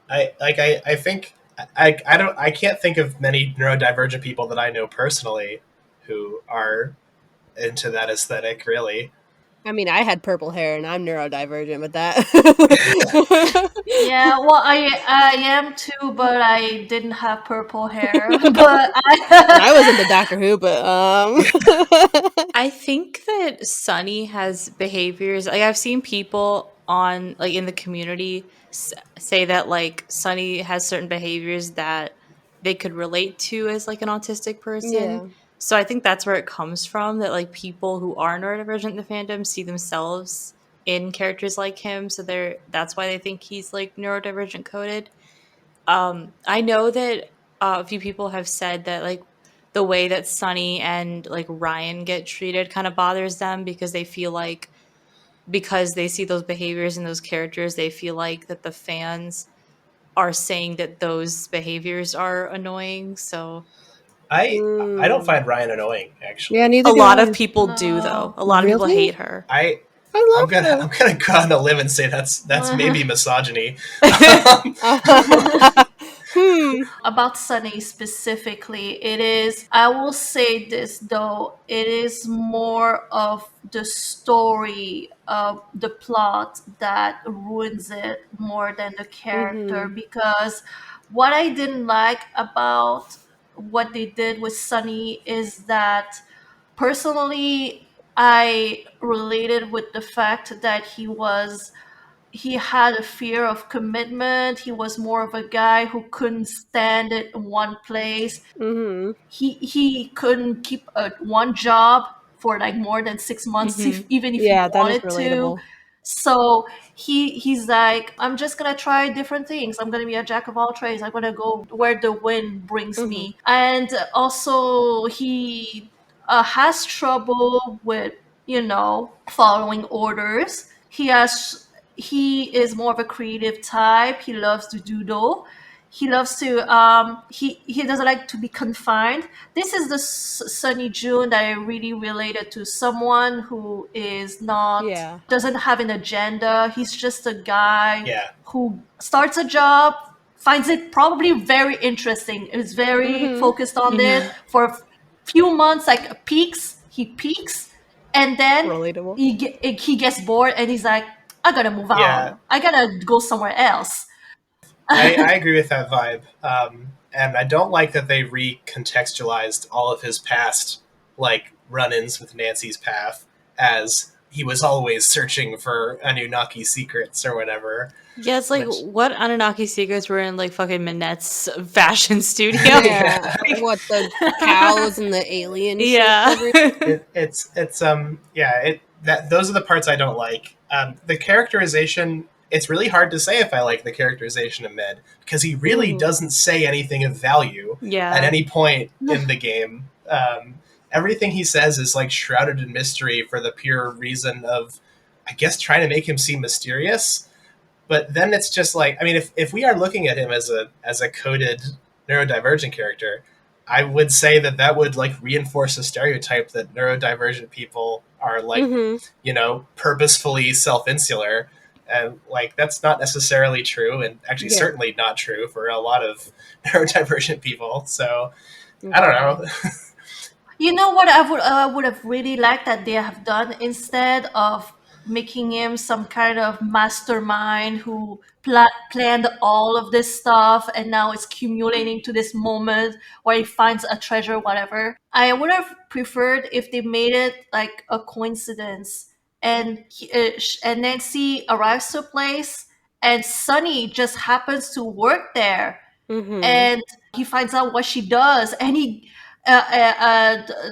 I think I can't think of many neurodivergent people that I know personally who are into that aesthetic really. I mean, I had purple hair and I'm neurodivergent with that. Yeah, well, I am too, but I didn't have purple hair. But I was into Doctor Who, but I think that Sunny has behaviors. Like I've seen people on like in the community say that like Sunny has certain behaviors that they could relate to as like an autistic person. Yeah. So I think that's where it comes from, that like people who are neurodivergent in the fandom see themselves in characters like him. So that's why they think he's like neurodivergent coded. I know that a few people have said that like the way that Sunny and like Ryan get treated kind of bothers them because they feel like, because they see those behaviors in those characters, they feel like that the fans are saying that those behaviors are annoying. So I don't find Ryan annoying actually. Yeah, neither a do lot I. of people do though. A lot of people Really? hate her. I I I'm love her. gonna go on a limb and say that's maybe misogyny. about Sunny specifically, it is, I will say this though, it is more of the story of the plot that ruins it more than the character. Because what I didn't like about what they did with Sunny is that personally I related with the fact that he had a fear of commitment. He was more of a guy who couldn't stand it in one place. He couldn't keep one job for like more than 6 months, even if he Yeah, that is wanted to. relatable. So he's like, I'm just gonna try different things. I'm gonna be a jack of all trades. I'm gonna go where the wind brings me. And also he has trouble with following orders. He is more of a creative type. He loves to doodle. He loves to he doesn't like to be confined. This is the Sunny June that I really related to. Someone who is not Yeah. doesn't have an agenda. He's just a guy Yeah. who starts a job, finds it probably very interesting, is very focused on it for a few months, like he peaks, and then Relatable. he gets bored and he's like, I gotta move Yeah. on. I gotta go somewhere else. I agree with that vibe. And I don't like that they recontextualized all of his past, like run-ins with Nancy's path, as he was always searching for Anunnaki secrets or whatever. Yeah, it's like, Which- what Anunnaki secrets were in like fucking Minette's fashion studio? Yeah. What, the cows and the alien shit Yeah. every- Those are the parts I don't like. The characterization, it's really hard to say if I like the characterization of Med, because he really doesn't say anything of value Yeah. at any point in the game. Everything he says is like shrouded in mystery for the pure reason of, I guess, trying to make him seem mysterious. But then it's just like, I mean, if we are looking at him as a coded neurodivergent character, I would say that would like reinforce a stereotype that neurodivergent people are like, purposefully self-insular. And like, that's not necessarily true, and actually certainly not true for a lot of neurodivergent people. So I don't know. You know what I would have really liked that they have done instead of making him some kind of mastermind who planned all of this stuff, and now it's accumulating to this moment where he finds a treasure, whatever. I would have preferred if they made it like a coincidence, and and Nancy arrives to a place, and Sunny just happens to work there, Mm-hmm. and he finds out what she does, and he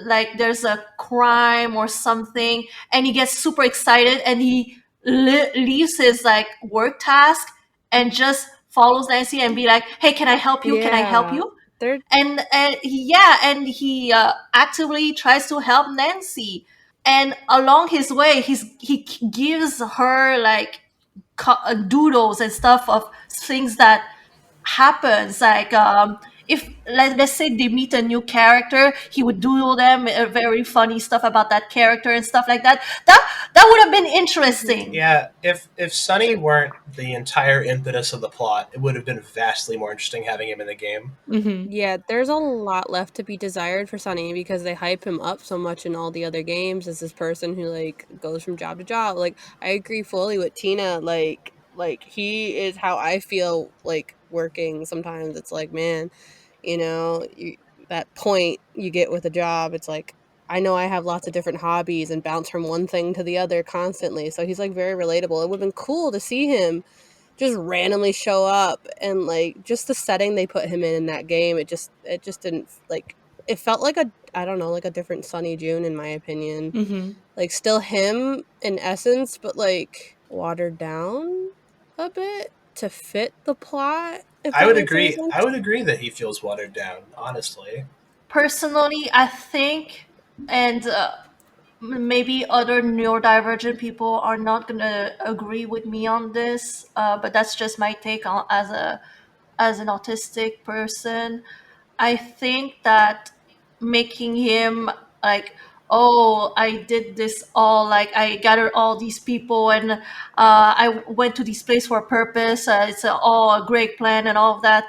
like there's a crime or something, and he gets super excited, and he leaves his like work task and just follows Nancy and be like, hey, can I help you, can I help Yeah. you? They're And yeah, and he actively tries to help Nancy, and along his way he gives her like doodles and stuff of things that happens, like if let's say they meet a new character, he would doodle them very funny stuff about that character and stuff like that. That would have been interesting. Yeah, if Sunny weren't the entire impetus of the plot, it would have been vastly more interesting having him in the game. Mm-hmm. Yeah, there's a lot left to be desired for Sunny because they hype him up so much in all the other games as this person who like goes from job to job. Like I agree fully with Tina. Like he is how I feel like working. Sometimes it's like, man, that point you get with a job, it's like I know I have lots of different hobbies and bounce from one thing to the other constantly. So he's like very relatable. It would have been cool to see him just randomly show up, and like just the setting they put him in that game, it just didn't like it felt like a I don't know, like a different Sunny June in my opinion. Mm-hmm. Like still him in essence, but like watered down a bit to fit the plot, if I that would makes any agree. I sense. would agree that he feels watered down. Honestly, Personally, I think, and maybe other neurodivergent people are not gonna agree with me on this, but that's just my take on as an autistic person. I think that making him like, oh, I did this all, like I gathered all these people, and I went to this place for a purpose. It's all a great plan and all of that.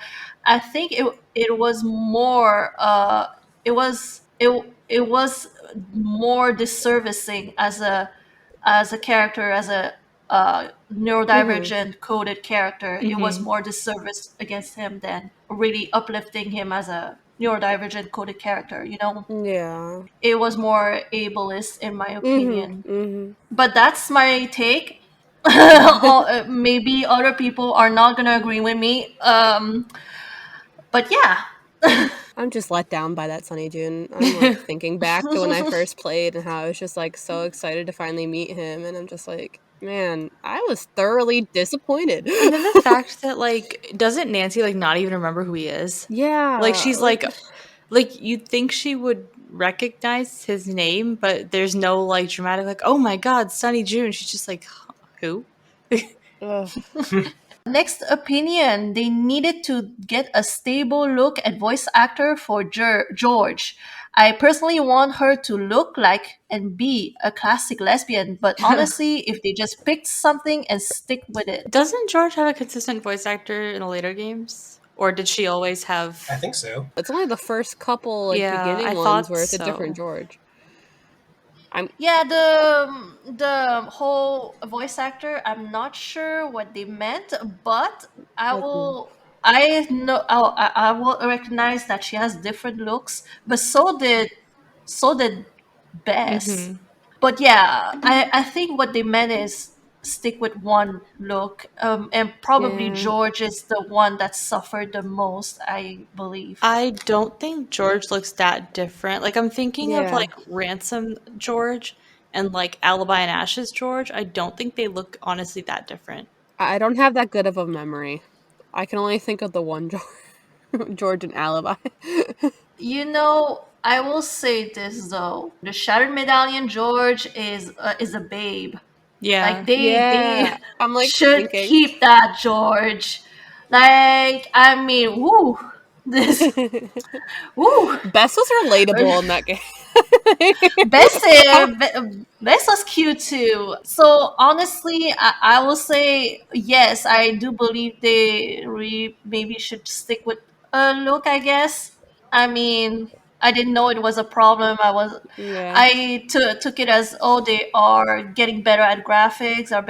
I think it was more. It was more disservicing as a character, as a Mm-hmm. neurodivergent coded character. It was Mm-hmm. more disservice against him than really uplifting him as a neurodivergent coded character, you know? Yeah. It was more ableist in my opinion. Mm-hmm. Mm-hmm. But that's my take. Maybe other people are not gonna agree with me. But yeah. I'm just let down by that Sunny June. I'm like thinking back to when I first played and how I was just like so excited to finally meet him, and I'm just like, man, I was thoroughly disappointed. And then the fact that like doesn't Nancy like not even remember who he is? Yeah, Like she's like you'd think she would recognize his name, but there's no like dramatic like, oh my god, Sunny June. She's just like, who? ugh. Next opinion, they needed to get a stable look at voice actor for George. I personally want her to look like and be a classic lesbian, but honestly, if they just picked something and stick with it. Doesn't George have a consistent voice actor in the later games? Or did she always I have think so. It's only the first couple like Yeah, I beginning ones thought where it's a different so. George. I'm Yeah, the whole voice actor, I'm not sure what they meant, but like I will recognize that she has different looks, but so did Bess. Mm-hmm. But yeah, I think what they meant is stick with one look, and probably yeah. George is the one that suffered the most, I believe. I don't think George looks that different. Like I'm thinking of Yeah. like Ransom George and like Alibi and Ashes George. I don't think they look honestly that different. I don't have that good of a memory. I can only think of the one George and Alibi. You know, I will say this though: the Shattered Medallion George is a babe. Like Yeah. they Yeah. I'm like should thinking. keep that George. Like I mean, woo, this woo. Bess was relatable in that game. Bess was cute too. So honestly, I will say yes. I do believe they maybe should stick with a look. I guess. I mean, I didn't know it was a problem. Yeah. I took it as, oh, they are getting better at graphics, are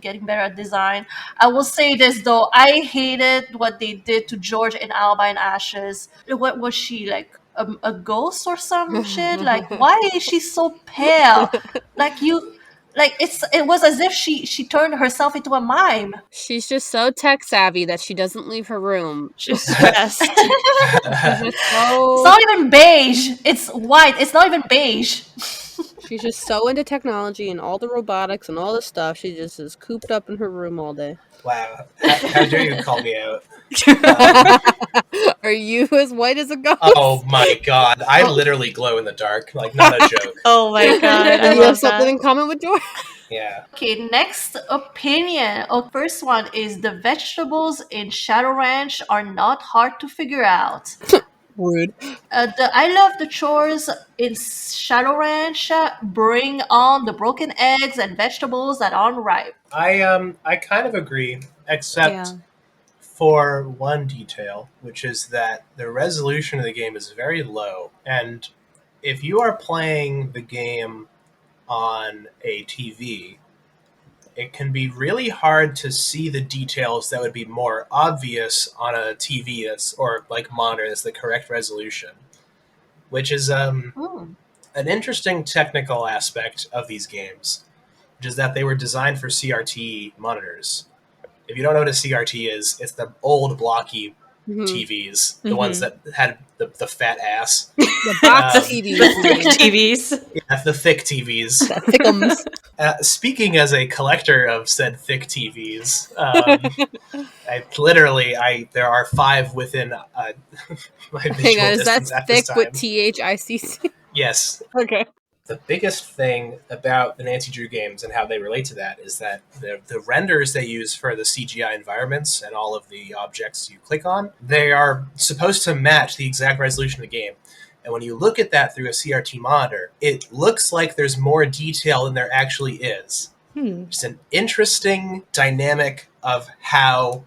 getting better at design. I will say this though, I hated what they did to George in Alba in Ashes. What was she like? A ghost or some shit? Like, why is she so pale? Like you, like it was as if she turned herself into a mime. She's just so tech savvy that she doesn't leave her room. She's stressed. She's just It's so not even beige. It's white. It's not even beige. she's just so into technology and all the robotics and all this stuff. She just is cooped up in her room all day. Wow. How dare you call me out? Are you as white as a ghost? Oh my god. I literally glow in the dark. Like, not a joke. Oh my god, I And you have love something that. in common with George? Yeah. Okay, next opinion. Oh, first one is the vegetables in Shadow Ranch are not hard to figure out. Rude. I love the chores in Shadow Ranch. Bring on the broken eggs and vegetables that aren't ripe. I kind of agree, except Yeah. for one detail, which is that the resolution of the game is very low. And if you are playing the game on a TV, it can be really hard to see the details that would be more obvious on a TV that's, or like monitor that's the correct resolution, which is an interesting technical aspect of these games, which is that they were designed for CRT monitors. If you don't know what a CRT is, it's the old blocky TVs, the ones that had the fat ass. The box TVs. Thick TVs. Yeah, the thick TVs. Thickums. Speaking as a collector of said thick TVs, there are 5 within my Hang visual on, is that distance at this thick time. with THICC? Yes. Okay. The biggest thing about the Nancy Drew games and how they relate to that is that the renders they use for the CGI environments and all of the objects you click on, they are supposed to match the exact resolution of the game. And when you look at that through a CRT monitor, it looks like there's more detail than there actually is. It's an interesting dynamic of how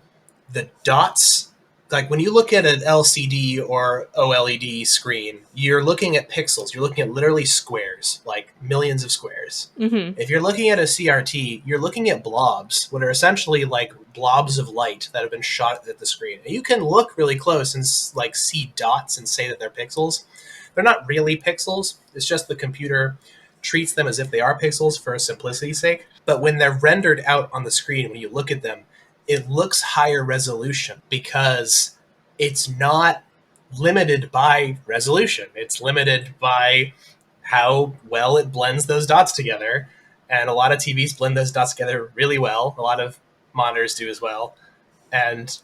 the dots, like when you look at an LCD or OLED screen, you're looking at pixels. You're looking at literally squares, like millions of squares. If you're looking at a CRT, you're looking at blobs, what are essentially like blobs of light that have been shot at the screen. And you can look really close and like see dots and say that they're pixels. They're not really pixels. It's just the computer treats them as if they are pixels for simplicity's sake. But when they're rendered out on the screen, when you look at them, it looks higher resolution because it's not limited by resolution. It's limited by how well it blends those dots together. And a lot of TVs blend those dots together really well. A lot of monitors do as well. And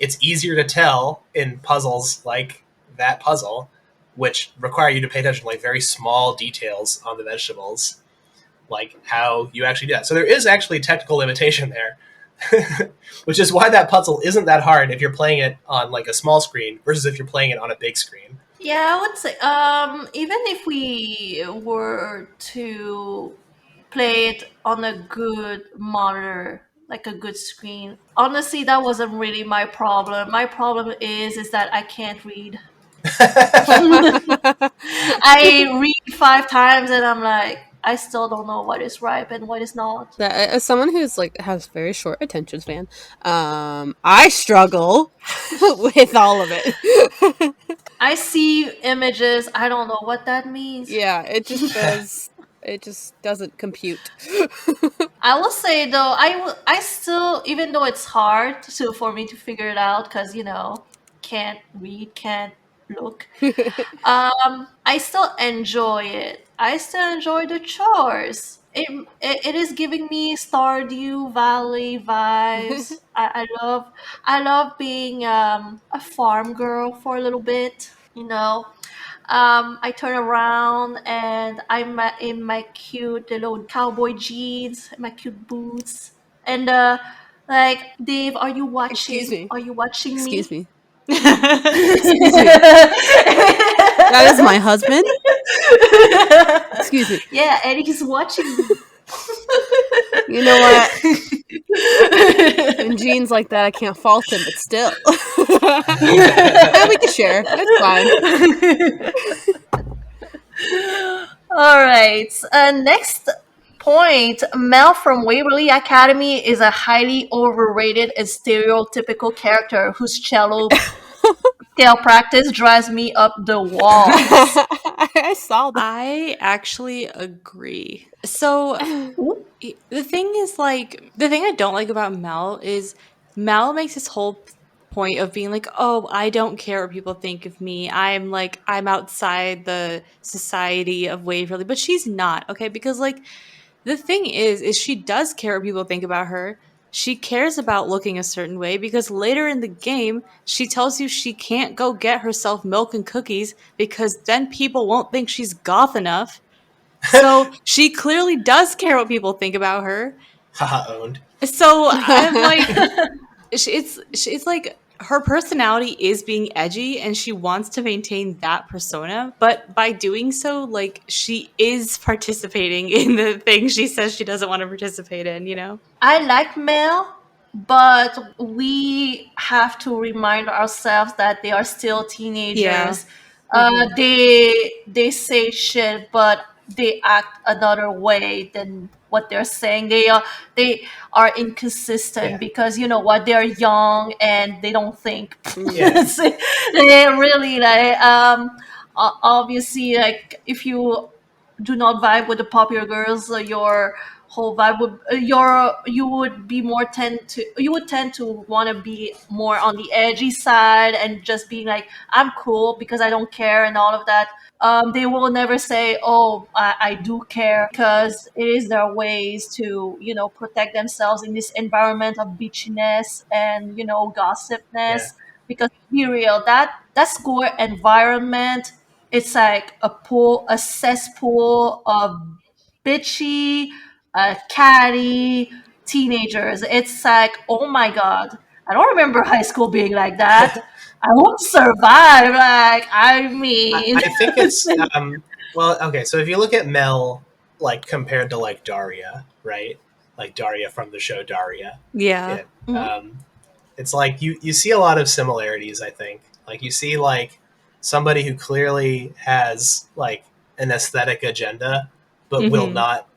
it's easier to tell in puzzles like that puzzle, which require you to pay attention to like very small details on the vegetables, like how you actually do that. So there is actually technical limitation there. Which is why that puzzle isn't that hard if you're playing it on like a small screen versus if you're playing it on a big screen. Yeah, I would say even if we were to play it on a good monitor, like a good screen, honestly, that wasn't really my problem. My problem is that I can't read. I read 5 times and I'm like, I still don't know what is ripe and what is not. As someone who's like has very short attention span, I struggle with all of it. I see images, I don't know what that means. Yeah, it just doesn't compute. I will say though, I still, even though it's hard for me to figure it out, because can't read, can't look. I still enjoy it. I still enjoy the chores. It is giving me Stardew Valley vibes. I love being a farm girl for a little bit. I turn around and I'm in my cute little cowboy jeans, my cute boots, and like, Dave, are you watching? Excuse me. Are you watching Excuse me? me. Excuse me. That is my husband. Excuse me. Yeah, and he's watching me. You know what? In jeans like that, I can't fault him, but still. And we can share. That's fine. All right. Next point, Mel from Waverly Academy is a highly overrated and stereotypical character whose cello scale practice drives me up the walls. I saw that. I actually agree. So the thing is, like, the thing I don't like about Mel is Mel makes this whole point of being like, oh, I don't care what people think of me. I'm outside the society of Waverly, but she's not, okay? Because, like, the thing is she does care what people think about her. She cares about looking a certain way because later in the game, she tells you she can't go get herself milk and cookies because then people won't think she's goth enough. So she clearly does care what people think about her. Haha, owned. So I'm like, it's like her personality is being edgy and she wants to maintain that persona, but by doing so, like, she is participating in the thing she says she doesn't want to participate in, you know? I like Mel, but we have to remind ourselves that they are still teenagers. They say shit, but they act another way than what they're saying. They are inconsistent Yeah. because you know what, they're young and they don't think. Yeah. They really like obviously, like, if you do not vibe with the popular girls, your whole vibe would you would be more tend to want to be more on the edgy side and just being like, I'm cool because I don't care and all of that. They will never say, oh, I do care, because it is their ways to, protect themselves in this environment of bitchiness and, Yeah. gossipness. Because be real, that school environment, it's like a cesspool of bitchy, catty teenagers. It's like, oh my god, I don't remember high school being like that. I won't survive. Like, I mean, I think it's well, okay. So if you look at Mel, like, compared to, like, Daria, right? Like Daria from the show Daria. Yeah. It's like you see a lot of similarities. I think, like, you see, like, somebody who clearly has, like, an aesthetic agenda, but will not.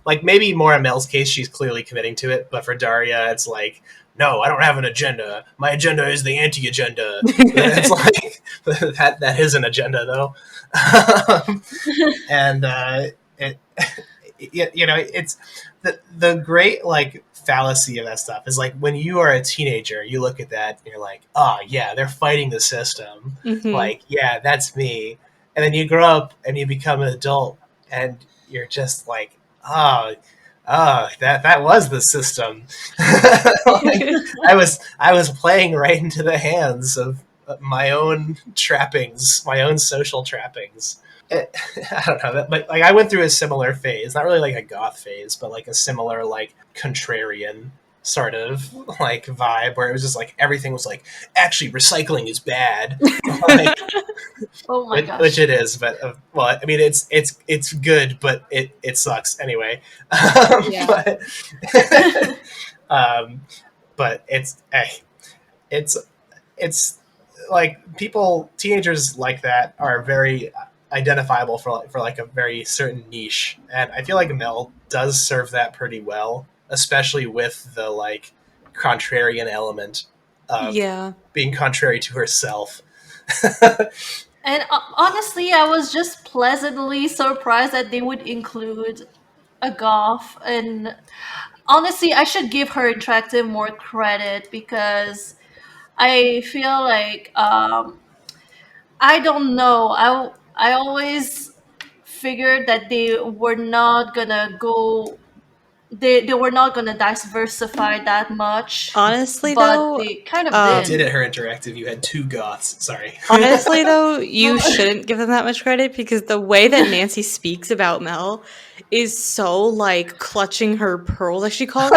Like, maybe more in Mel's case, she's clearly committing to it, but for Daria, it's like, no, I don't have an agenda. My agenda is the anti-agenda. It's like that is an agenda, though. And it, it's the great, like, fallacy of that stuff is, like, when you are a teenager, you look at that and you're like, oh yeah, they're fighting the system. Like, yeah, that's me. And then you grow up and you become an adult and you're just like, oh, that was the system. Like, I was playing right into the hands of my own trappings, my own social trappings. I don't know, but, like, I went through a similar phase, not really like a goth phase, but like a similar, like, contrarian sort of, like, vibe where it was just like everything was like, actually recycling is bad. Like, oh my gosh. which it is, but well, I mean, it's good, but it sucks anyway. But but it's like, teenagers like that are very identifiable for like a very certain niche, and I feel like Mel does serve that pretty well, especially with the, like, contrarian element of being contrary to herself. And honestly, I was just pleasantly surprised that they would include a goth. And honestly, I should give her Interactive more credit, because I feel like, I don't know. I always figured that they were not gonna go. They were not gonna diversify that much. Honestly, but though, they kind of Did did. at her Interactive, you had two goths. Sorry. honestly, though, you shouldn't give them that much credit because the way that Nancy speaks about Mel is so, like, clutching her pearls, as she calls.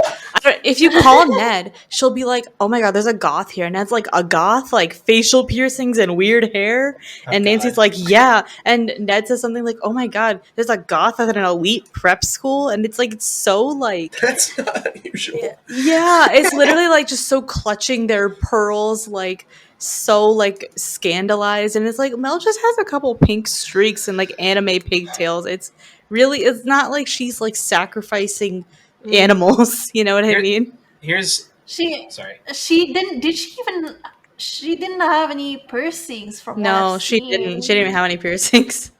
If you call Ned, she'll be like, "Oh my god, there's a goth here." And Ned's like, "A goth, like facial piercings and weird hair." And Nancy's like, "Yeah." And Ned says something like, "Oh my god, there's a goth at an elite prep school," and it's like, it's so, like That's not unusual. yeah, it's literally like just so clutching their pearls, like so like scandalized, and it's like Mel just has a couple pink streaks and like anime pigtails. It's not like she's like sacrificing animals, you know what I Here, mean? here's She sorry. she didn't did she even she didn't have any piercings from what I've No, she didn't. She didn't even seen. have any piercings.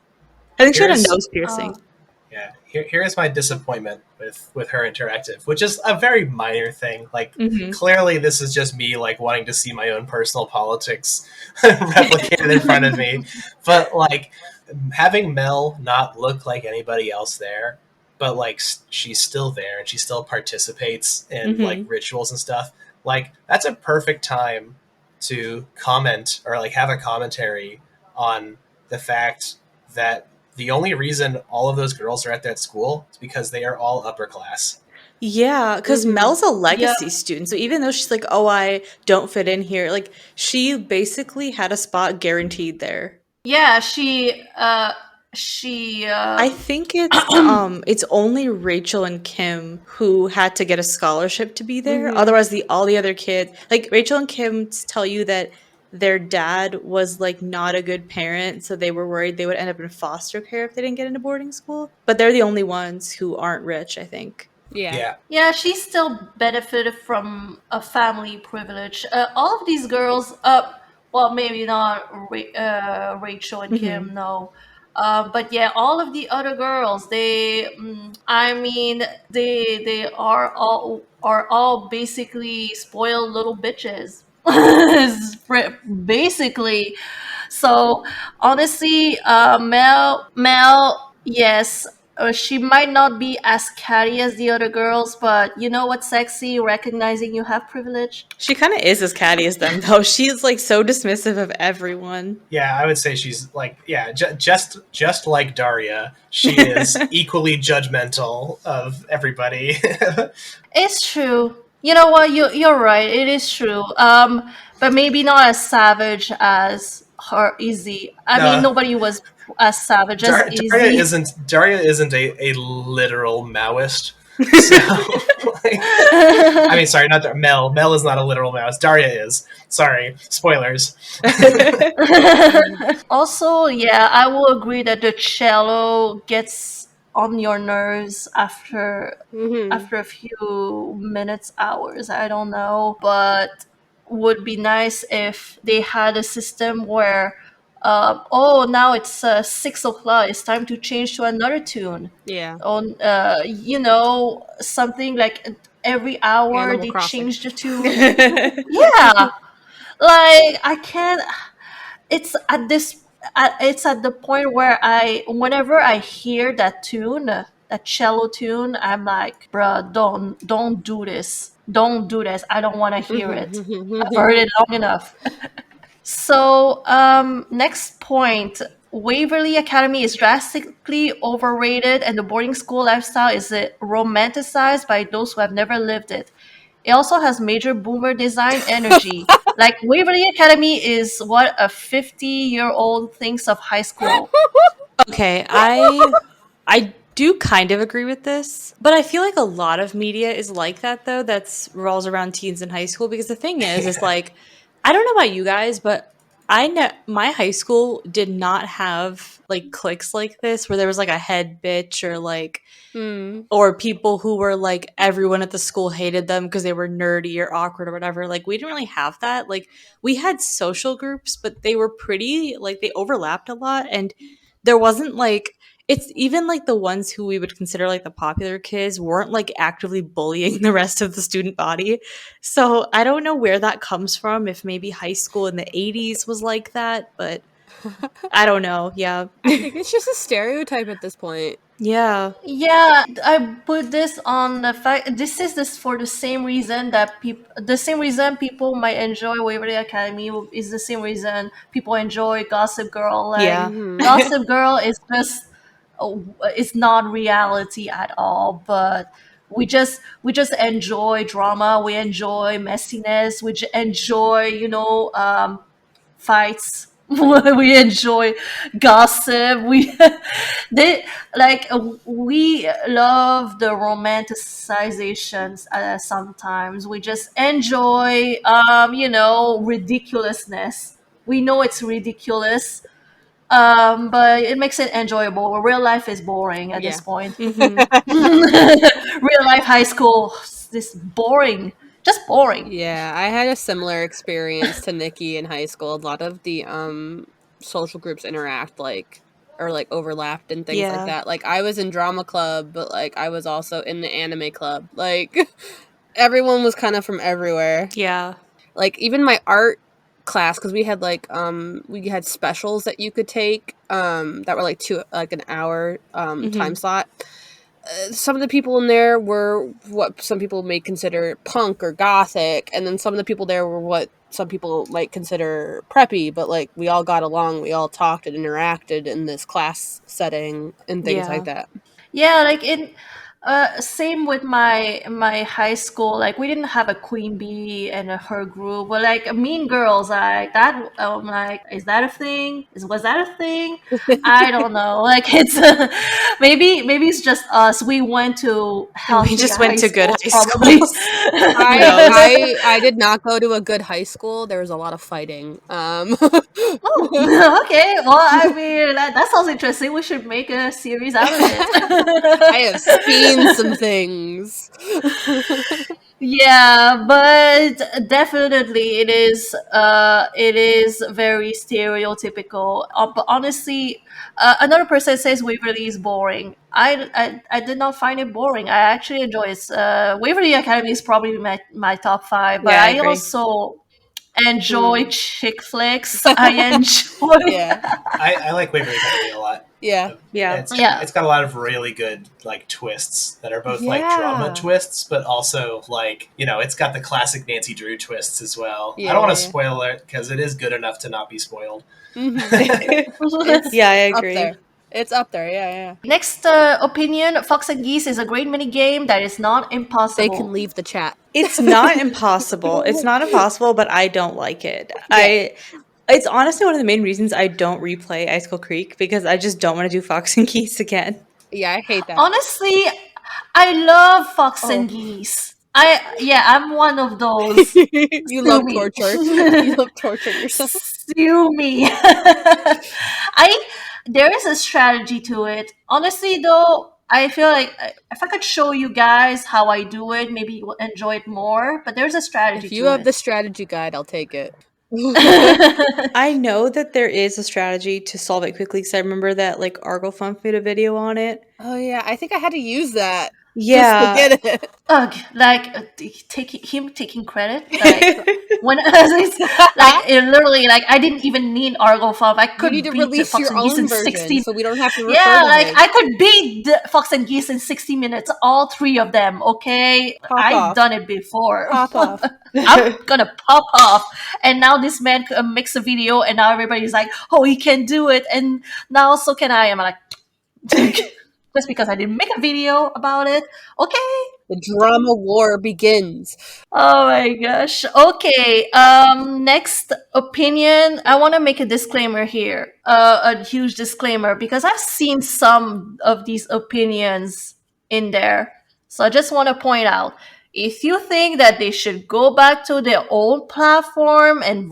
I think she had a Here's nose piercing. Oh. Yeah, here is my disappointment with her interactive, which is a very minor thing. Like Hmm. clearly, this is just me like wanting to see my own personal politics replicated in front of me. But like having Mel not look like anybody else there, but like she's still there and she still participates in like Hmm. rituals and stuff. Like that's a perfect time to comment or like have a commentary on the fact that the only reason all of those girls are at that school is because they are all upper class. Yeah, because Mhm. Mel's a Yeah, legacy student. So even though she's like, oh, I don't fit in here, like she basically had a spot guaranteed there. yeah. She I think it's only Rachel and Kim who had to get a scholarship to be there. Mhm. Otherwise, the all the other kids, like Rachel and Kim, tell you that their dad was like not a good parent, so they were worried they would end up in foster care if they didn't get into boarding school. But they're the only ones who aren't rich, I think. Yeah. Yeah, Yeah, she still benefited from a family privilege. All of these girls, well, maybe not Rachel and Hmm. Kim, no. But yeah, all of the other girls, I mean, they are all basically spoiled little bitches. Basically, so honestly, Mel, yes, she might not be as catty as the other girls, but you know what's sexy? Recognizing you have privilege. She kind of is as catty as them, though. She's like so dismissive of everyone. yeah, I would say she's like just like Daria, she is equally judgmental of everybody. It's true. You know what? You're right. It is true. But maybe not as savage as her Izzy. I mean, No, nobody was as savage as Daria Izzy. isn't a literal Maoist. So, like, I mean, sorry, not Mel. Mel is not a literal Maoist. Daria is. Sorry, spoilers. Also, yeah, I will agree that the cello gets on your nerves Mhm. after a few minutes, hours. I don't know, but would be nice if they had a system where, oh, now it's 6 o'clock. It's time to change to another tune. Yeah. On, something like every hour Animal they Crossing. change the tune. Yeah, like I can't. It's at this it's at the point where whenever I hear that tune, that cello tune, I'm like, bruh, don't do this, don't do this, I don't want to hear it, I've heard it long enough. So next point, Waverly Academy is drastically overrated and the boarding school lifestyle is romanticized by those who have never lived it. It also has major boomer design energy. Like Waverly Academy is what a 50-year-old thinks of high school. Okay, I do kind of agree with this, but I feel like a lot of media is like that though. That's revolves around teens in high school because the thing is Yeah. like I don't know about you guys, but I know my high school did not have like cliques like this where there was like a head bitch or like Mm. or people who were like everyone at the school hated them because they were nerdy or awkward or whatever. Like we didn't really have that. Like we had social groups, but they were pretty like they overlapped a lot and there wasn't like it's even like the ones who we would consider like the popular kids weren't like actively bullying the rest of the student body. So I don't know where that comes from if maybe high school in the 80s was like that, but I don't know. Yeah. I think it's just a stereotype at this point. Yeah. Yeah, I put this on the fact. This for the same reason that people might enjoy Waverly Academy is the same reason people enjoy Gossip Girl. Like Yeah. Mhm. Gossip Girl is just it's not reality at all, but we just enjoy drama. We enjoy messiness. Enjoy fights. We enjoy gossip. We love the romanticizations. Sometimes we just enjoy, ridiculousness. We know it's ridiculous, but it makes it enjoyable. Real life is boring at Yeah. this point. Mhm. Real life high school, this boring, just boring. Yeah, I had a similar experience to Nikki in high school. A lot of the social groups interact or like overlapped and things like Yeah. that. Like I was in drama club, but like I was also in the anime club. Like everyone was kind of from everywhere. Yeah. Like even my art class, because we had we had specials that you could take that were like an hour time slot. Some of the people in there were what some people may consider punk or gothic, and then some of the people there were what some people might consider preppy, but like we all got along, we all talked and interacted in this class setting and things Yeah. like that. Yeah, like in same with my high school. Like we didn't have a queen bee and her group, but like Mean Girls, like that. Like, is that a thing? Was that a thing? I don't know. Like it's maybe it's just us. We went to And we healthy just went high to good schools, high probably. schools. I, Who knows? I did not go to a good high school. There was a lot of fighting. Oh, okay. Well, I mean, that sounds interesting. We should make a series out of I it. have seen some things. Yeah, but definitely it is very stereotypical. But honestly, another person says Waverly is boring. I did not find it boring. I actually enjoy it. Waverly Academy is probably my top five, but Yeah, I I agree. also enjoy chick flicks. I enjoy. Yeah. I like Waverly Academy a lot. Yeah. Yeah. Yeah. It's got a lot of really good like twists that are both like Yeah. drama twists, but also like it's got the classic Nancy Drew twists as well. Yeah, I don't want yeah, to yeah. spoil it because it is good enough to not be spoiled. It's Yeah, I up agree. there. It's up there. Yeah. Next opinion: Fox and Geese is a great mini game that is not impossible. They can leave the chat. It's not impossible. It's not impossible, but I don't like it. It's honestly one of the main reasons I don't replay Ice Cold Creek because I just don't want to do Fox and Geese again. Yeah, I hate that. Honestly, I love Fox Oh. and Geese. I'm one of those. You love me. torture. You love torturing yourself. Sue me. There is a strategy to it. Honestly, though, I feel like if I could show you guys how I do it, maybe you will enjoy it more. But there's a strategy If you to have it. the strategy guide, I'll take it. I know that there is a strategy to solve it quickly because I remember that like Argo Funk made a video on it. Oh yeah, I think I had to use that Yeah. just to get it. Ugh, like taking credit, like when it literally like I didn't even need Argo Fluff. I You could need to beat release Fox your and Geese in own version, 60. so we don't have to refer Yeah, to like his. I could beat Fox and Geese in 60 minutes, all three of them. Okay, Pop I've off. done it before. Pop off. I'm gonna pop off. And now this man makes a video, and now everybody's like, "Oh, he can do it," and now so can I. I'm like, just because I didn't make a video about it, okay. The drama war begins. Oh my gosh. Okay. Next opinion. I want to make a disclaimer here. A huge disclaimer because I've seen some of these opinions in there. So I just want to point out if you think that they should go back to their old platform and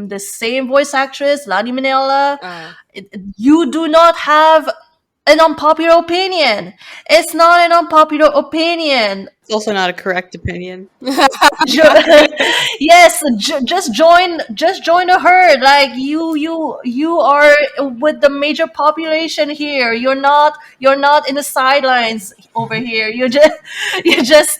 the same voice actress, Lani Minella, you do not have an unpopular opinion. It's not an unpopular opinion. It's also not a correct opinion. Yes, just join the herd. Like you are with the major population here. You're not in the sidelines over here. You're just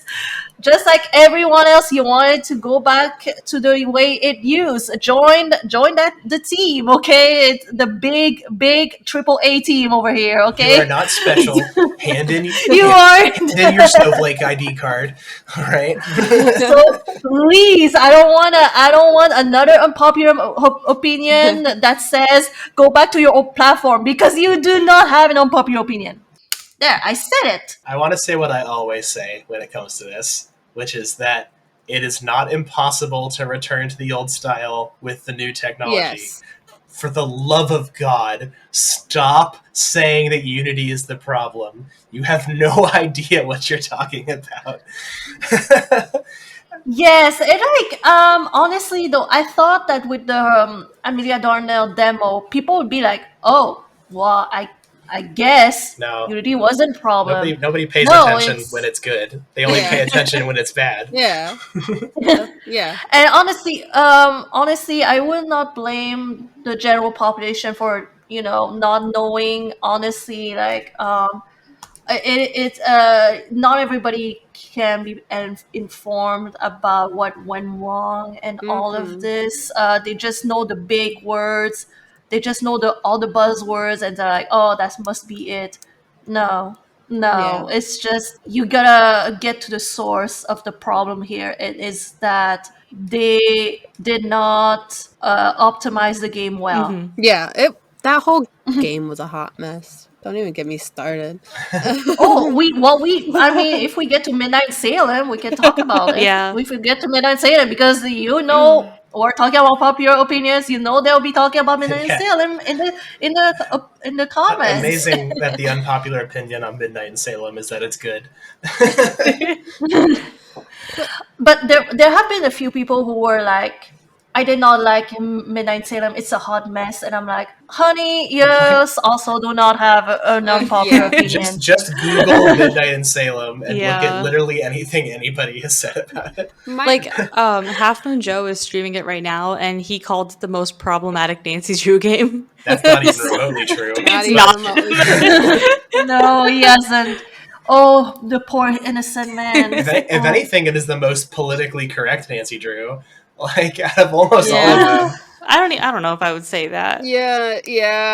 like everyone else. You wanted to go back to the way it used. Join the team, okay? It's the big triple A team over here, okay? You are not special. Hand in Hand in your Snowflake ID card. All right. So please, I don't want another unpopular opinion that says go back to your old platform because you do not have an unpopular opinion. There, I said it. I want to say what I always say when it comes to this, which is that it is not impossible to return to the old style with the new technology. Yes. for the love of God, stop saying that Unity is the problem. You have no idea what you're talking about. Yes, it honestly though, I thought that with the Amelia Darnell demo, people would be like, "Oh, well, I guess No. Unity wasn't problem." Nobody pays No, attention when it's good. They only pay attention when it's bad. Yeah. Yeah. And honestly, I would not blame the general population for not knowing. Honestly, like not everybody can be informed about what went wrong and all of this. They just know the big words. They just know all the buzzwords, and they're like, "Oh, that must be it." No, no, Yeah. it's just you gotta get to the source of the problem here. It is that they did not optimize the game well. Yeah. That whole game was a hot mess. Don't even get me started. Oh, I mean, if we get to Midnight Salem, we can talk about it. Yeah. If we get to Midnight Salem, because we're talking about popular opinions, they'll be talking about Midnight Yeah. Salem in the comments. Amazing that the unpopular opinion on Midnight in Salem is that it's good. But there have been a few people who were like, I did not like Midnight Salem. It's a hot mess. And I'm like, honey, yes, also do not have an unpopular opinion. Just Google Midnight in Salem and look Yeah. at literally anything anybody has said about it. Like, Half Moon Joe is streaming it right now, and he called it the most problematic Nancy Drew game. That's not even remotely true. Not even not. remotely true. No, he hasn't. Oh, the poor innocent man. If anything, it is the most politically correct Nancy Drew. Like, out of almost all of them. I don't know if I would say that. Yeah.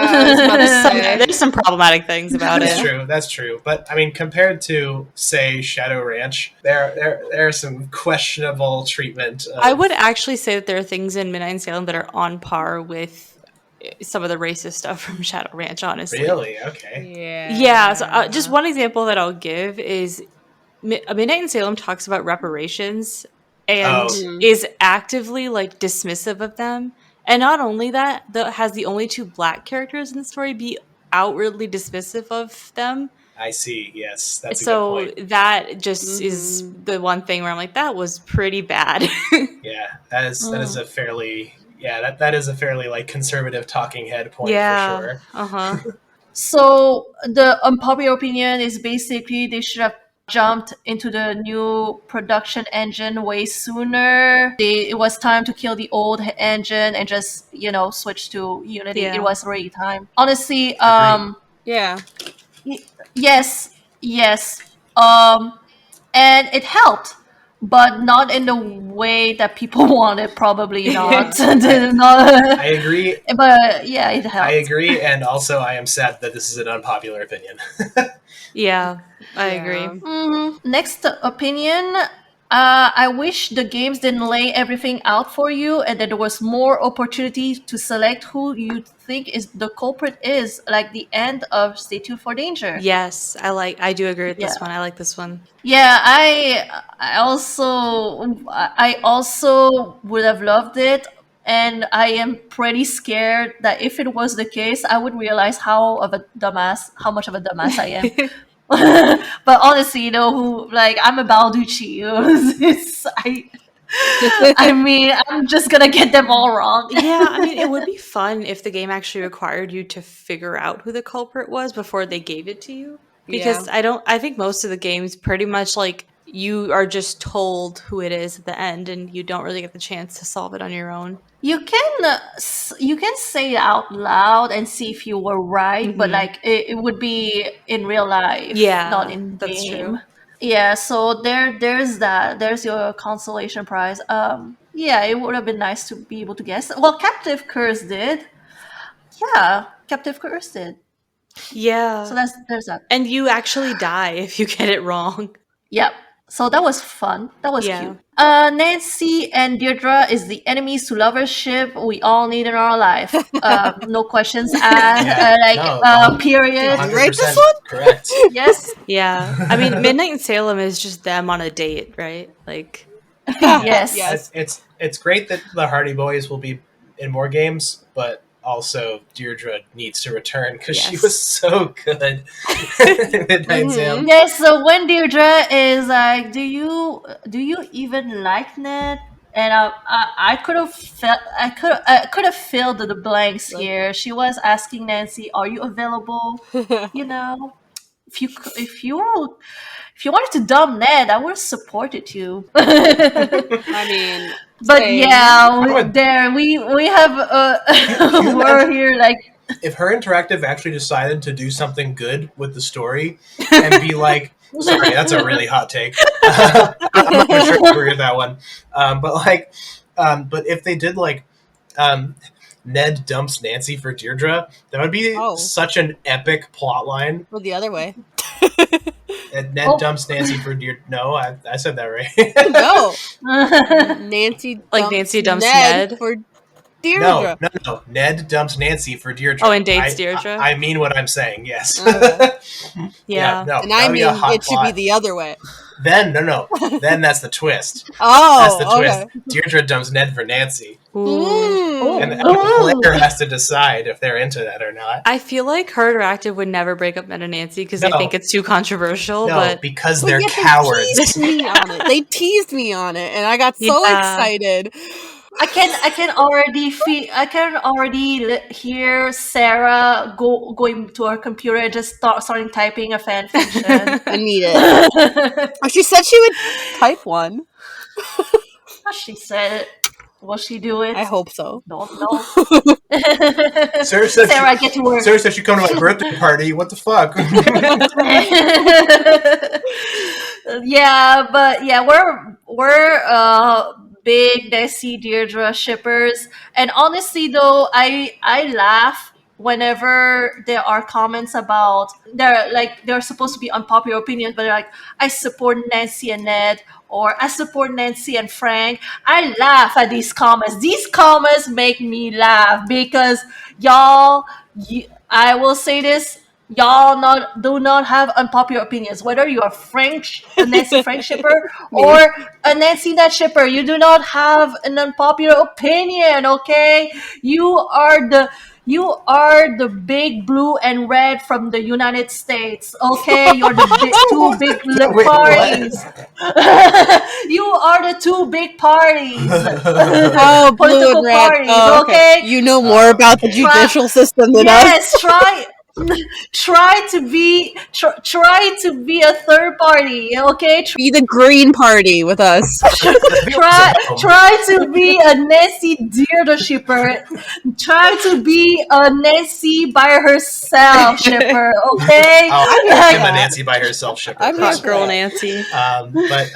I was about to say. There's some problematic things about it. That's true. But I mean, compared to, say, Shadow Ranch, there's some questionable treatment. I would actually say that there are things in Midnight in Salem that are on par with some of the racist stuff from Shadow Ranch, honestly. Really? Okay. Yeah. So, just one example that I'll give is Midnight in Salem talks about reparations and is actively like dismissive of them. And not only that, has the only two black characters in the story be outwardly dismissive of them. I see. Yes, that's a good point. That just is the one thing where I'm like, that was pretty bad. Yeah, that is a fairly that is a fairly like conservative talking head point for sure. So the unpopular opinion is basically they should have jumped into the new production engine way sooner. It was time to kill the old engine and just switch to Unity. Yeah. It was already time. Honestly, Yeah. yes, and it helped, but not in the way that people wanted. Probably not. I agree. But yeah, it helped. I agree, and also I am sad that this is an unpopular opinion. Yeah, I agree. Next opinion. I wish the games didn't lay everything out for you and that there was more opportunity to select who you think is the culprit is, like the end of Stay Tuned for Danger. Yes, I do agree with this one. I like this one. Yeah, I also would have loved it, and I am pretty scared that if it was the case, I would realize how much of a dumbass I am. But honestly, I'm a Balducci. I mean, I'm just gonna get them all wrong. Yeah, I mean, it would be fun if the game actually required you to figure out who the culprit was before they gave it to you. Because I think most of the games pretty much like you are just told who it is at the end, and you don't really get the chance to solve it on your own. You can say it out loud and see if you were right, but like it would be in real life, not in that's game. true. Yeah, so there's that. There's your consolation prize. Yeah, it would have been nice to be able to guess. Well, Captive Curse did. Yeah, Captive Curse did. Yeah. So there's that. And you actually die if you get it wrong. Yep. So that was fun. That was cute. Nancy and Deirdre is the enemies to lovers ship we all need in our life. No questions asked. Period. 100% Right, this one? Correct. Yes. Yeah. I mean, Midnight in Salem is just them on a date, right? Like, yes. It's great that the Hardy Boys will be in more games, but also Deirdre needs to return because she Yes. was so good in Midnight Zam. Yes, so when Deirdre is like, do you even like Ned? And I could have filled the blanks here. She was asking Nancy, "Are you available?" You know, if you wanted to dump Ned, I would have supported you. I mean, But same. yeah, would- we have you we're imagine- here like If Her Interactive actually decided to do something good with the story and be like, sorry, that's a really hot take. I'm not even sure I agree with that one. But if they did like Ned dumps Nancy for Deirdre, that would be Oh. such an epic plot line. Well, the other way. And Ned dumps Nancy for Deirdre. No, I said that right. No. Nancy Like Nancy dumps Ned? for Deirdre. No. Ned dumps Nancy for Deirdre. Oh, and dates Deirdre? I mean what I'm saying, yes. Okay. Yeah. no, And that I would be mean, a hot it should be plot. the other way. Then, no. Then that's the twist. Oh, That's the okay. twist. Deirdre dumps Ned for Nancy. Mm. And the player has to decide if they're into that or not. I feel like Her Interactive would never break up Ned and Nancy because they No. think it's too controversial. No, but because But they're yet cowards. They teased me on it. They teased me on it, and I got so Yeah. excited. I can already hear Sarah going to her computer and just starting typing a fan fiction. I need it. She said she would type one. She said it. Will she do it? I hope so. Don't know. Sarah said Sarah, get to work. Sarah said she'd come to my birthday party. What the fuck? Yeah, but yeah, we're big Nancy Deirdre shippers, and honestly though, I laugh whenever there are comments about they're supposed to be unpopular opinions, but they're like, I support Nancy and Ned, or I support Nancy and Frank. I laugh at these comments. These comments make me laugh because y'all, I will say this, y'all do not have unpopular opinions. Whether you're a Nancy Frank shipper or a Nancy Ned shipper, you do not have an unpopular opinion. Okay, you are the big blue and red from the United States. Okay, you're the two big Wait, parties. You are the two big parties. Oh, blue Political and red. parties, Oh, okay? You know more about the judicial system than us. Yes, try to be a third party, okay? Be the Green Party with us. Try to be a Nancy Deirdre shipper. Try to be a Nancy by herself shipper, okay? I'm a Nancy by herself shipper. I'm hot not girl Nancy. But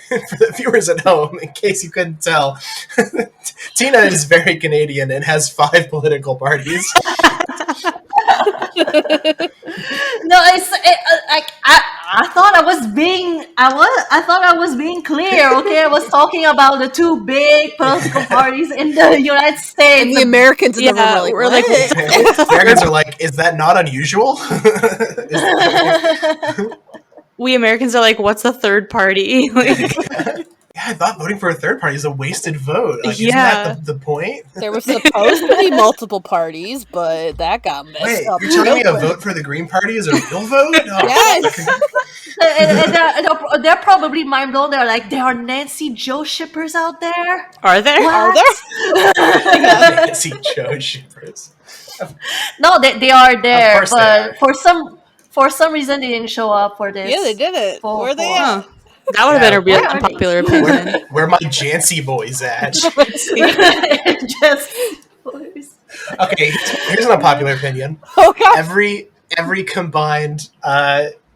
for the viewers at home, in case you couldn't tell, Tina is very Canadian and has 5 political parties. No, I thought I was being clear. Okay, I was talking about the two big political parties in the United States. And the Americans in the room Yeah, were like, we're like, "What?" Americans are like, is that not unusual? We Americans are like, what's a third party? Like, Yeah, I thought voting for a third party is a wasted vote. Like, Yeah. isn't that the point? There was supposed to be multiple parties, but that got messed Wait, up. you're telling me real a quick. vote for the Green Party is a real vote? Oh, Yes. and they're probably mind blown. They're like, there are Nancy Joe shippers out there. are there? Are there? Nancy Joe shippers. No, they are there, Of course they but for some reason they didn't show up for this. Yeah, they did it. For- Where they for- at? Huh. That would have been a real Where are they? unpopular opinion. Where my Jancy boys at? Just Okay, here's an unpopular opinion. Oh, God. Every combined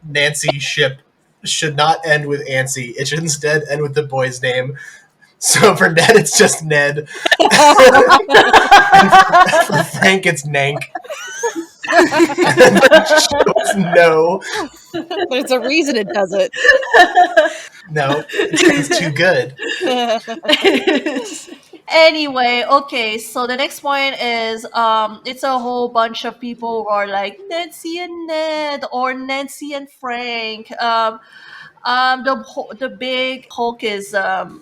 Nancy ship should not end with Ancy. It should instead end with the boy's name. So for Ned, it's just Ned. And for Frank, it's Nank. And it's no. There's a reason it does it. No, it's too good. Anyway, okay, so the next point is it's a whole bunch of people who are like Nancy and Ned or Nancy and Frank. The big hook is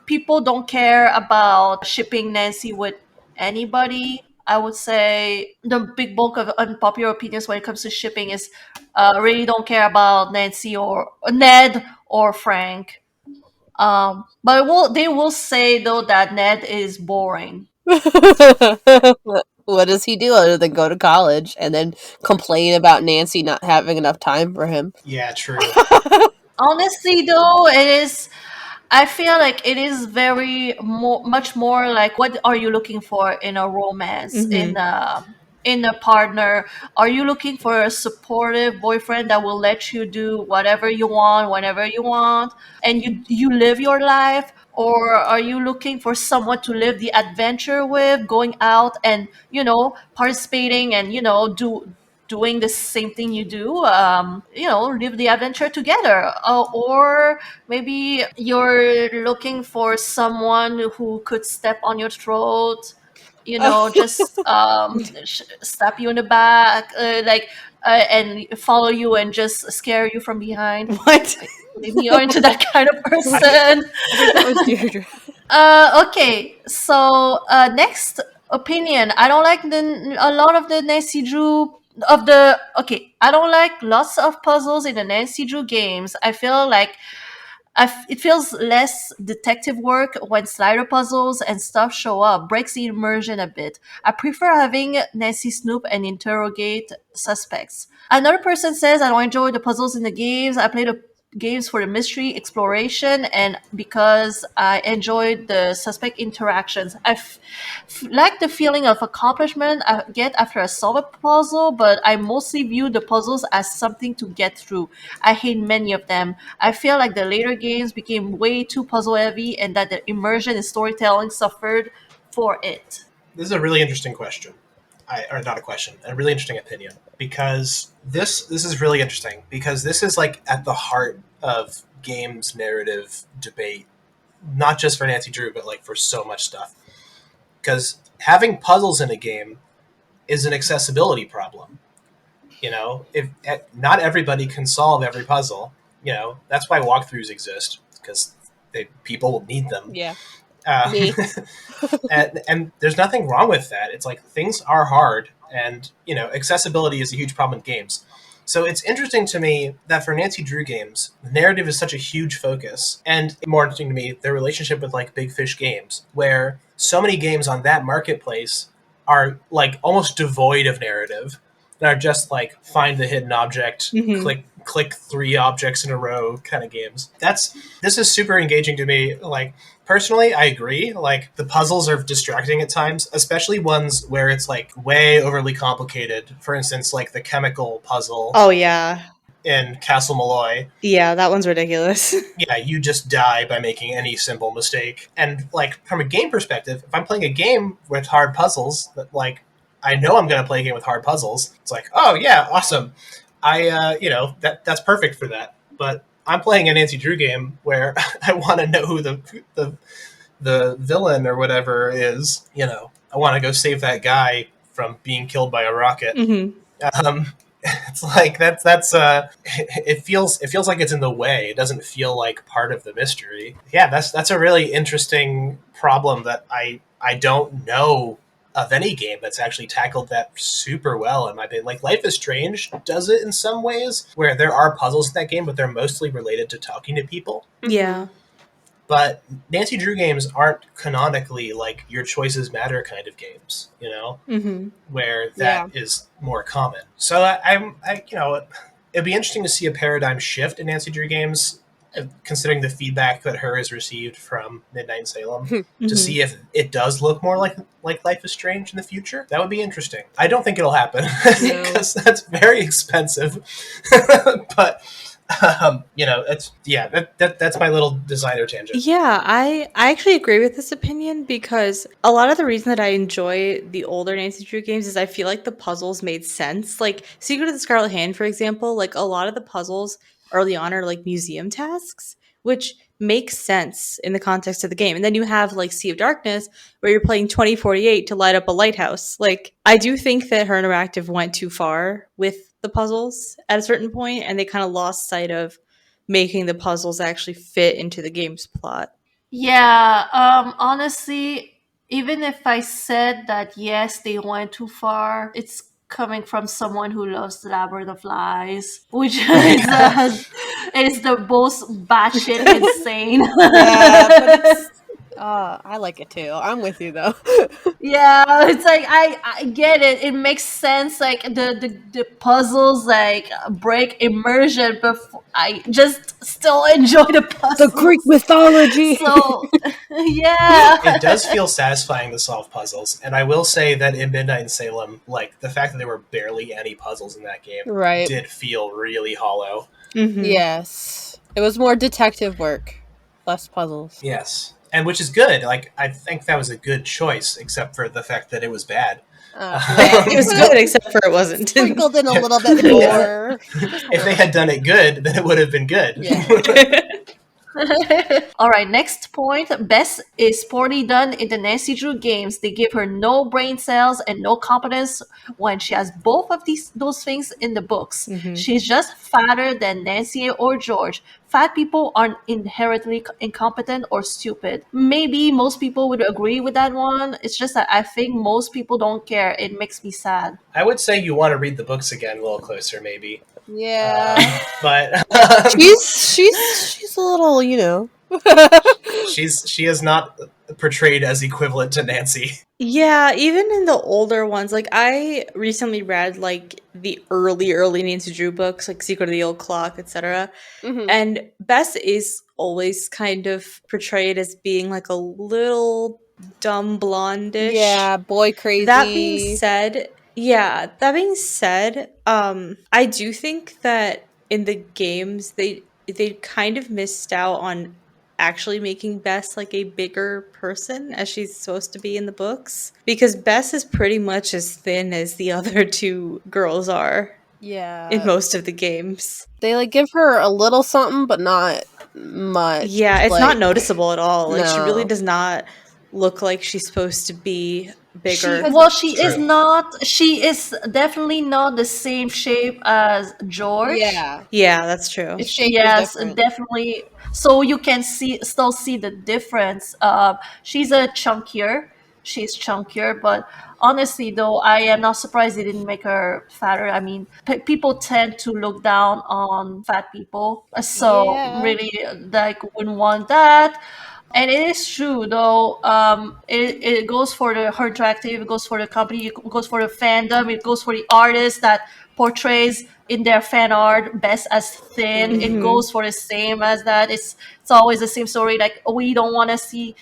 people don't care about shipping Nancy with anybody. I would say the big bulk of unpopular opinions when it comes to shipping is really don't care about Nancy or Ned or Frank. They will say though that Ned is boring. What does he do other than go to college and then complain about Nancy not having enough time for him? Yeah, true. Honestly, though, it is. I feel like it is much more like what are you looking for in a romance, Mhm. in a partner? Are you looking for a supportive boyfriend that will let you do whatever you want, whenever you want, and you live your life? Or are you looking for someone to live the adventure with, going out and participating and doing the same thing you do, live the adventure together, or maybe you're looking for someone who could step on your throat, just stab you in the back, and follow you and just scare you from behind. What? Like, maybe you're into that kind of I, person. I think that was Deirdre. Okay, so next opinion. I don't like a lot of the Nancy Drew of the. Okay, I don't like lots of puzzles in the Nancy Drew games. I feel like it feels less detective work when slider puzzles and stuff show up, breaks the immersion a bit. I prefer having Nancy snoop and interrogate suspects. Another person says, I don't enjoy the puzzles in the games. I play the games for the mystery exploration and because I enjoyed the suspect interactions. Like the feeling of accomplishment I get after I solve a puzzle, but I mostly view the puzzles as something to get through. I hate many of them. I feel like the later games became way too puzzle heavy and that the immersion in storytelling suffered for it. this is a really interesting question. Or not a question, a really interesting opinion, because this is really interesting because this is like at the heart of games narrative debate, not just for Nancy Drew, but like for so much stuff. Because having puzzles in a game is an accessibility problem. If not everybody can solve every puzzle, that's why walkthroughs exist because people will need them. Yeah. Uh, Me. and there's nothing wrong with that. It's like things are hard, and accessibility is a huge problem in games. So it's interesting to me that for Nancy Drew games, the narrative is such a huge focus, and more interesting to me, their relationship with like Big Fish Games, where so many games on that marketplace are like almost devoid of narrative, and are just like find the hidden object, Mhm. click 3 objects in a row kind of games. This is super engaging to me. Like personally, I agree. Like the puzzles are distracting at times, especially ones where it's like way overly complicated. For instance, like the chemical puzzle Oh yeah. in Castle Malloy. Yeah, that one's ridiculous. Yeah, you just die by making any simple mistake. And like from a game perspective, if I'm playing a game with hard puzzles, that like I know I'm going to play a game with hard puzzles. It's like, oh yeah, awesome. That's perfect for that. But I'm playing a Nancy Drew game where I want to know who the villain or whatever is. I want to go save that guy from being killed by a rocket. Mhm. Um, it's like it feels like it's in the way. It doesn't feel like part of the mystery. Yeah, that's a really interesting problem that I don't know of any game that's actually tackled that super well in my opinion. Like Life is Strange does it in some ways where there are puzzles in that game, but they're mostly related to talking to people. Yeah. But Nancy Drew games aren't canonically like your choices matter kind of games, Mhm. where that is more common. So it'd be interesting to see a paradigm shift in Nancy Drew games, considering the feedback that her has received from Midnight in Salem, to Mhm. see if it does look more like Life is Strange in the future. That would be interesting. I don't think it'll happen No. because that's very expensive, but. That's my little designer tangent. Yeah, I actually agree with this opinion because a lot of the reason that I enjoy the older Nancy Drew games is I feel like the puzzles made sense. Like Secret of the Scarlet Hand, for example, like a lot of the puzzles early on are like museum tasks, which makes sense in the context of the game. And then you have like Sea of Darkness, where you're playing 2048 to light up a lighthouse. Like I do think that Her Interactive went too far with the puzzles at a certain point, and they kind of lost sight of making the puzzles actually fit into the game's plot. Yeah, honestly, even if I said that yes, they went too far, it's coming from someone who loves the Labyrinth of Lies, which is the most batshit insane. Yeah, but it's. I like it too. I'm with you though. Yeah, it's like I get it. It makes sense. Like the puzzles like break immersion, but I just still enjoy the The Greek puzzles. mythology. So yeah, It does feel satisfying to solve puzzles, and I will say that in Midnight in Salem, like the fact that there were barely any puzzles in that game Right. did feel really hollow. Mhm. Yes. It was more detective work, less puzzles. Yes, and which is good. Like I think that was a good choice, except for the fact that it was bad. It was good, except for it wasn't. Sprinkled in a little bit Yeah. more. If they had done it good, then it would have been good. Yeah. All right, next point. Bess is poorly done in the Nancy Drew games. They give her no brain cells and no competence when she has both of those things in the books. She's just fatter than Nancy or George. Fat people aren't inherently incompetent or stupid. Maybe most people would agree with that one. It's just that I think most people don't care. It makes me sad. I would say you want to read the books again a little closer, maybe. Yeah. But She's a little, you know. she is not portrayed as equivalent to Nancy. Yeah, even in the older ones, like I recently read like the early Nancy Drew books, like Secret of the Old Clock, etc. Mhm. And Bess is always kind of portrayed as being like a little dumb blondish. Yeah, boy crazy. That being said, I do think that in the games they kind of missed out on actually making Bess like a bigger person as she's supposed to be in the books, because Bess is pretty much as thin as the other two girls are Yeah. in most of the games. They like give her a little something, but not much. Yeah, it's like, not noticeable at all. Like she really no. does not look like she's supposed to be bigger. She is True. not. She is definitely not the same shape as George. Yeah. Yeah, that's true. The shape is Yes, different. definitely. So you can still see the difference. She's a chunkier. She's chunkier, but honestly, though, I am not surprised they didn't make her fatter. I mean, people tend to look down on fat people, so Yeah. really, like, wouldn't want that. And it is true, though. It goes for her directive, it goes for the company, it goes for the fandom, it goes for the artist that portrays in their fan art Bess as thin. It goes for the same as that. It's always the same story. Like we don't want to see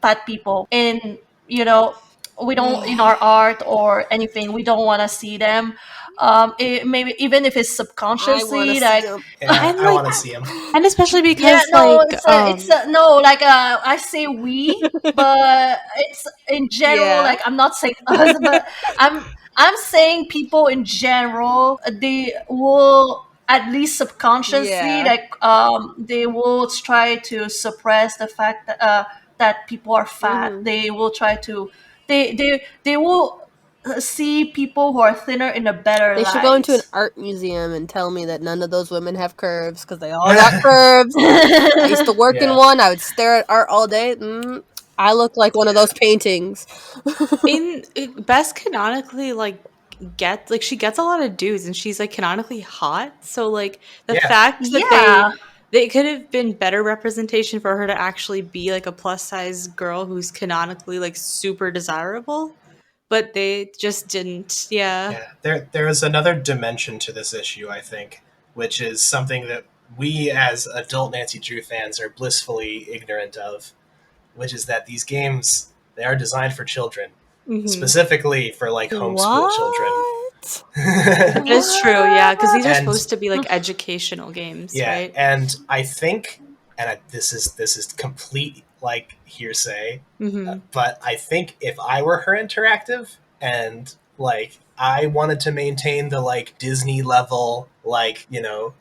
fat people in we don't in our art or anything. We don't want to see them. Maybe even if it's I want to subconsciously, see like them. Yeah, And, I like- want to see him. And especially because yeah, no, like it's no, like I say we, but it's in general. Yeah. Like I'm not saying us, but I'm saying people in general. They will at least subconsciously, Yeah. like they will try to suppress the fact that that people are fat. Mhm. They will try to they will see people who are thinner in a better They light. should go into an art museum and tell me that none of those women have curves because they all got curves. I used to work in Yeah. one. I would stare at art all day. I look like one of those paintings. Bess canonically she gets a lot of dudes and she's like canonically hot. So like the Yeah. fact that Yeah. they could have been better representation for her to actually be like a plus size girl who's canonically like super desirable, but they just didn't. Yeah, there is another dimension to this issue, I think, which is something that we as adult Nancy Drew fans are blissfully ignorant of, which is that these games, they are designed for children, specifically for like homeschool children. That is true, yeah, because these are And- supposed to be like educational games, Yeah, right? and I think, this is complete like hearsay, but I think if I were her interactive and like I wanted to maintain the like Disney level, like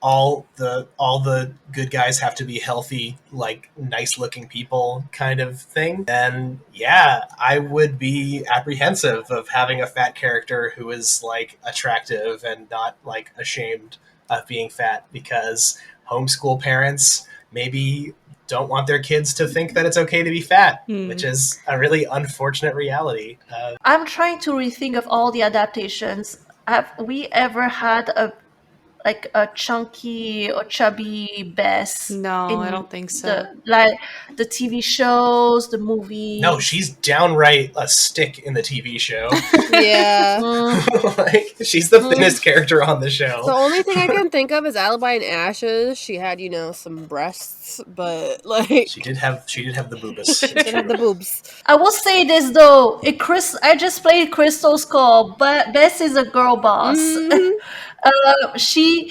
all the good guys have to be healthy, like nice looking people kind of thing, then yeah, I would be apprehensive of having a fat character who is like attractive and not like ashamed of being fat, because homeschool parents maybe don't want their kids to think that it's okay to be fat, Hmm. which is a really unfortunate reality. I'm trying to rethink of all the adaptations. Have we ever had a chunky or chubby Bess? No, I in don't think so. the TV shows, the movies? No, she's downright a stick in the TV show. Yeah. Like, she's the thinnest character on the show. The only thing I can think of is Alibi and Ashes. She had, some breasts, but like She did have the boobas. she didn't have the boobs. I will say this though, I just played Crystal Skull, but Bess is a girl boss. Mhm. She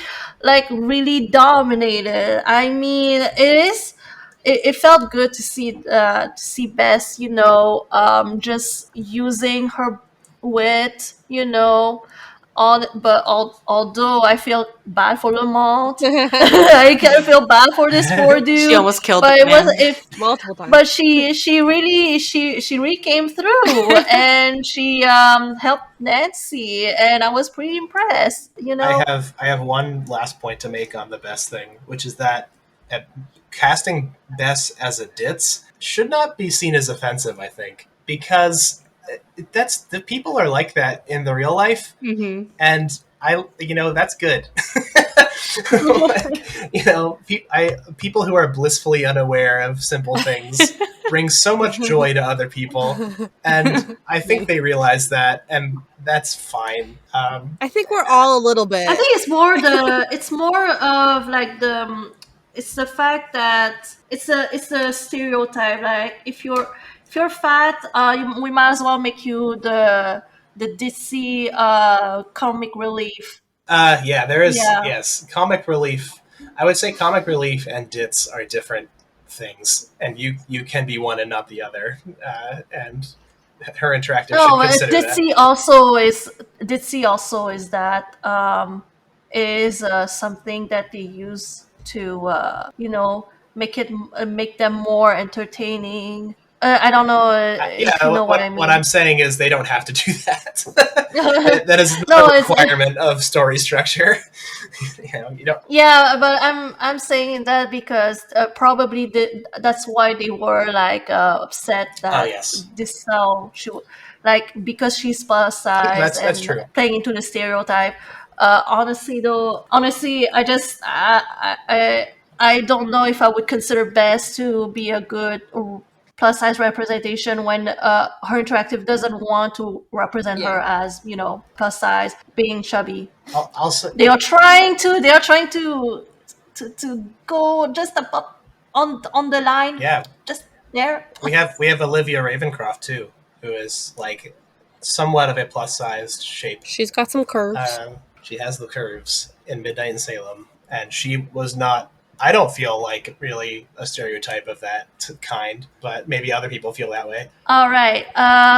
really dominated. I mean, it felt good to see Bess, just using her wit, although I feel bad for Lamont, I kind of feel bad for this poor dude. She almost killed but the it was man. Multiple times. but she really came through and she helped Nancy, and I was pretty impressed. I have one last point to make on the Bess thing, which is that casting Bess as a ditz should not be seen as offensive, I think, because that's the people are like that in the real life, Mm-hmm. and that's good. People who are blissfully unaware of simple things bring so much joy to other people, and I think they realize that, and that's fine. I think we're all a little bit. I think it's more of it's the fact that it's a stereotype. Like if you're fat, we might as well make you the ditzy comic relief. There is, Yeah. yes, comic relief. I would say comic relief and ditz are different things, and you can be one and not the other. And her interactive No, should consider that. ditzy also is that is something that they use to make them more entertaining. I don't know if you know what I mean. What I'm saying is they don't have to do that. That is No, not a it's- requirement of story structure. You don't. Yeah, but I'm saying that because probably that's why they were upset that Oh, yes. this cell should because she's plus size That's and true. playing into the stereotype. Honestly, I just I don't know if I would consider Bess to be a good plus size representation when her interactive doesn't want to represent her as plus size, being chubby. Also, They are trying to go just up on the line. yeah, Just there. we have Olivia Ravencroft too, who is somewhat of a plus sized shape. She's got some curves. She has the curves in Midnight in Salem, and she was not. I don't feel like really a stereotype of that kind, but maybe other people feel that way. All right.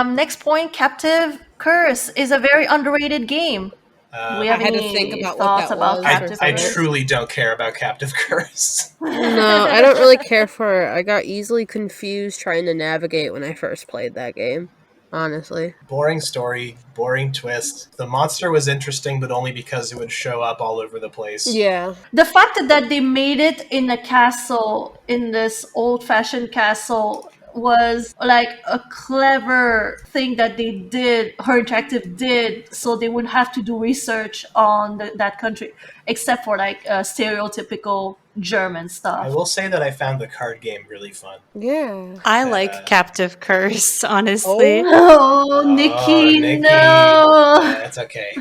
Next point. Captive Curse is a very underrated game. Do we have I had to any think about what thoughts that about was. Captive I Curse? truly don't care about Captive Curse. No, I don't really care for it. I got easily confused trying to navigate when I first played that game. Honestly. Boring story, boring twist. The monster was interesting, but only because it would show up all over the place. Yeah. The fact that they made it in a castle, in this old-fashioned castle, was a clever thing that they did, her interactive did, so they wouldn't have to do research on that country, except for stereotypical German I stuff. will say that I found the card game really fun. Yeah. I like Captive Curse, honestly. Oh, Nikki, Nikki. no. It's okay.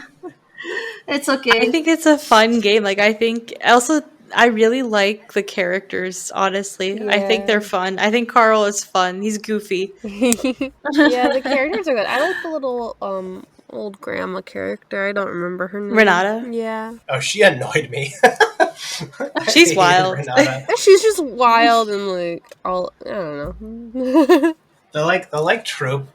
It's okay. I think it's a fun game. I really like the characters, honestly. I think they're fun. I think Carl is fun. He's goofy. Yeah, the characters are good. I like the little old grandma character. I don't remember her name. Renata? Yeah. Oh, she annoyed me. I She's hated wild. Renata. She's just wild and all I don't know. The trope.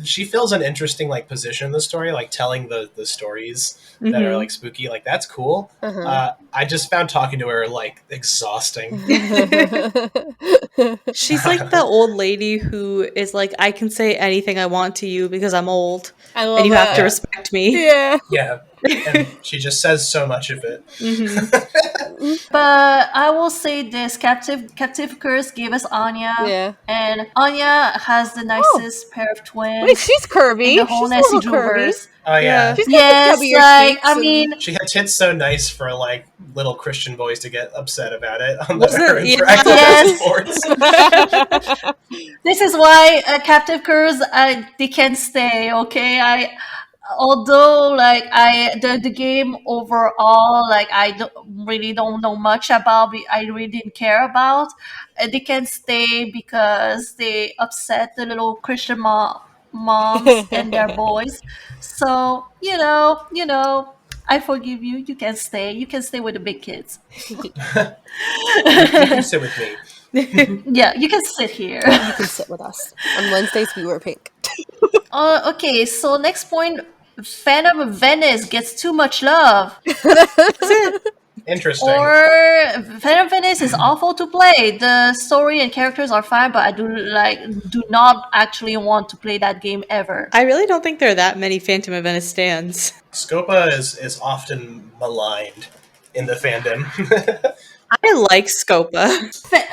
She fills an interesting position in the story, telling the stories that are spooky. That's cool. Uh-huh. I just found talking to her exhausting. She's like the old lady who is like, I can say anything I want to you because I'm old. I love And you have to that. respect me. Yeah. Yeah, And she just says so much of it. But I will say this: Captive Curse gave us Anya, Yeah. and Anya has the nicest pair of twins Wait, she's curvy. in the whole She's a Nancy little curvy. Drewverse. Oh yeah. She's got Yes, the stubbier like cheeks. I and- mean, She had tits so nice for like little Christian boys to get upset about it on Was her it? Yeah. interactive Yes. sports. this is why Captive Curse they can stay. Okay, although like the game overall, like really don't know much about it, I really didn't care about. They can stay because they upset the little Christian moms and their boys. So I forgive you. You can stay. You can stay with the big kids. You can sit with me. Yeah, you can sit here. You can sit with us. On Wednesdays, we wear pink. Okay, so next point, Phantom of Venice gets too much love. Interesting. Or Phantom of Venice is awful to play. The story and characters are fine, but I do not actually want to play that game ever. I really don't think there are that many Phantom of Venice stands. Scopa is often maligned in the fandom. I like Scopa.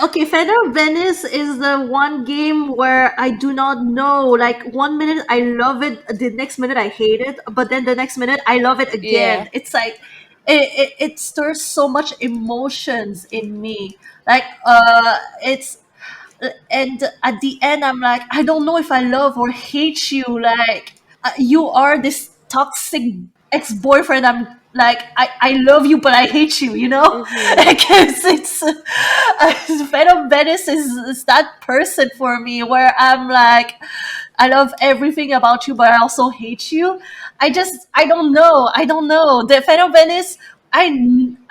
Okay, Phantom of Venice is the one game where I do not know. Like 1 minute I love it, the next minute I hate it, but then the next minute I love it again. Yeah. It's like it stirs so much emotions in me. Like it's and at the end I'm like, I don't know if I love or hate you. Like you are this toxic ex-boyfriend. I'm like, I love you but I hate you, you know. Because it's Phantom Venice is that person for me where I'm like, I love everything about you but I also hate you. I don't know the Phantom Venice. I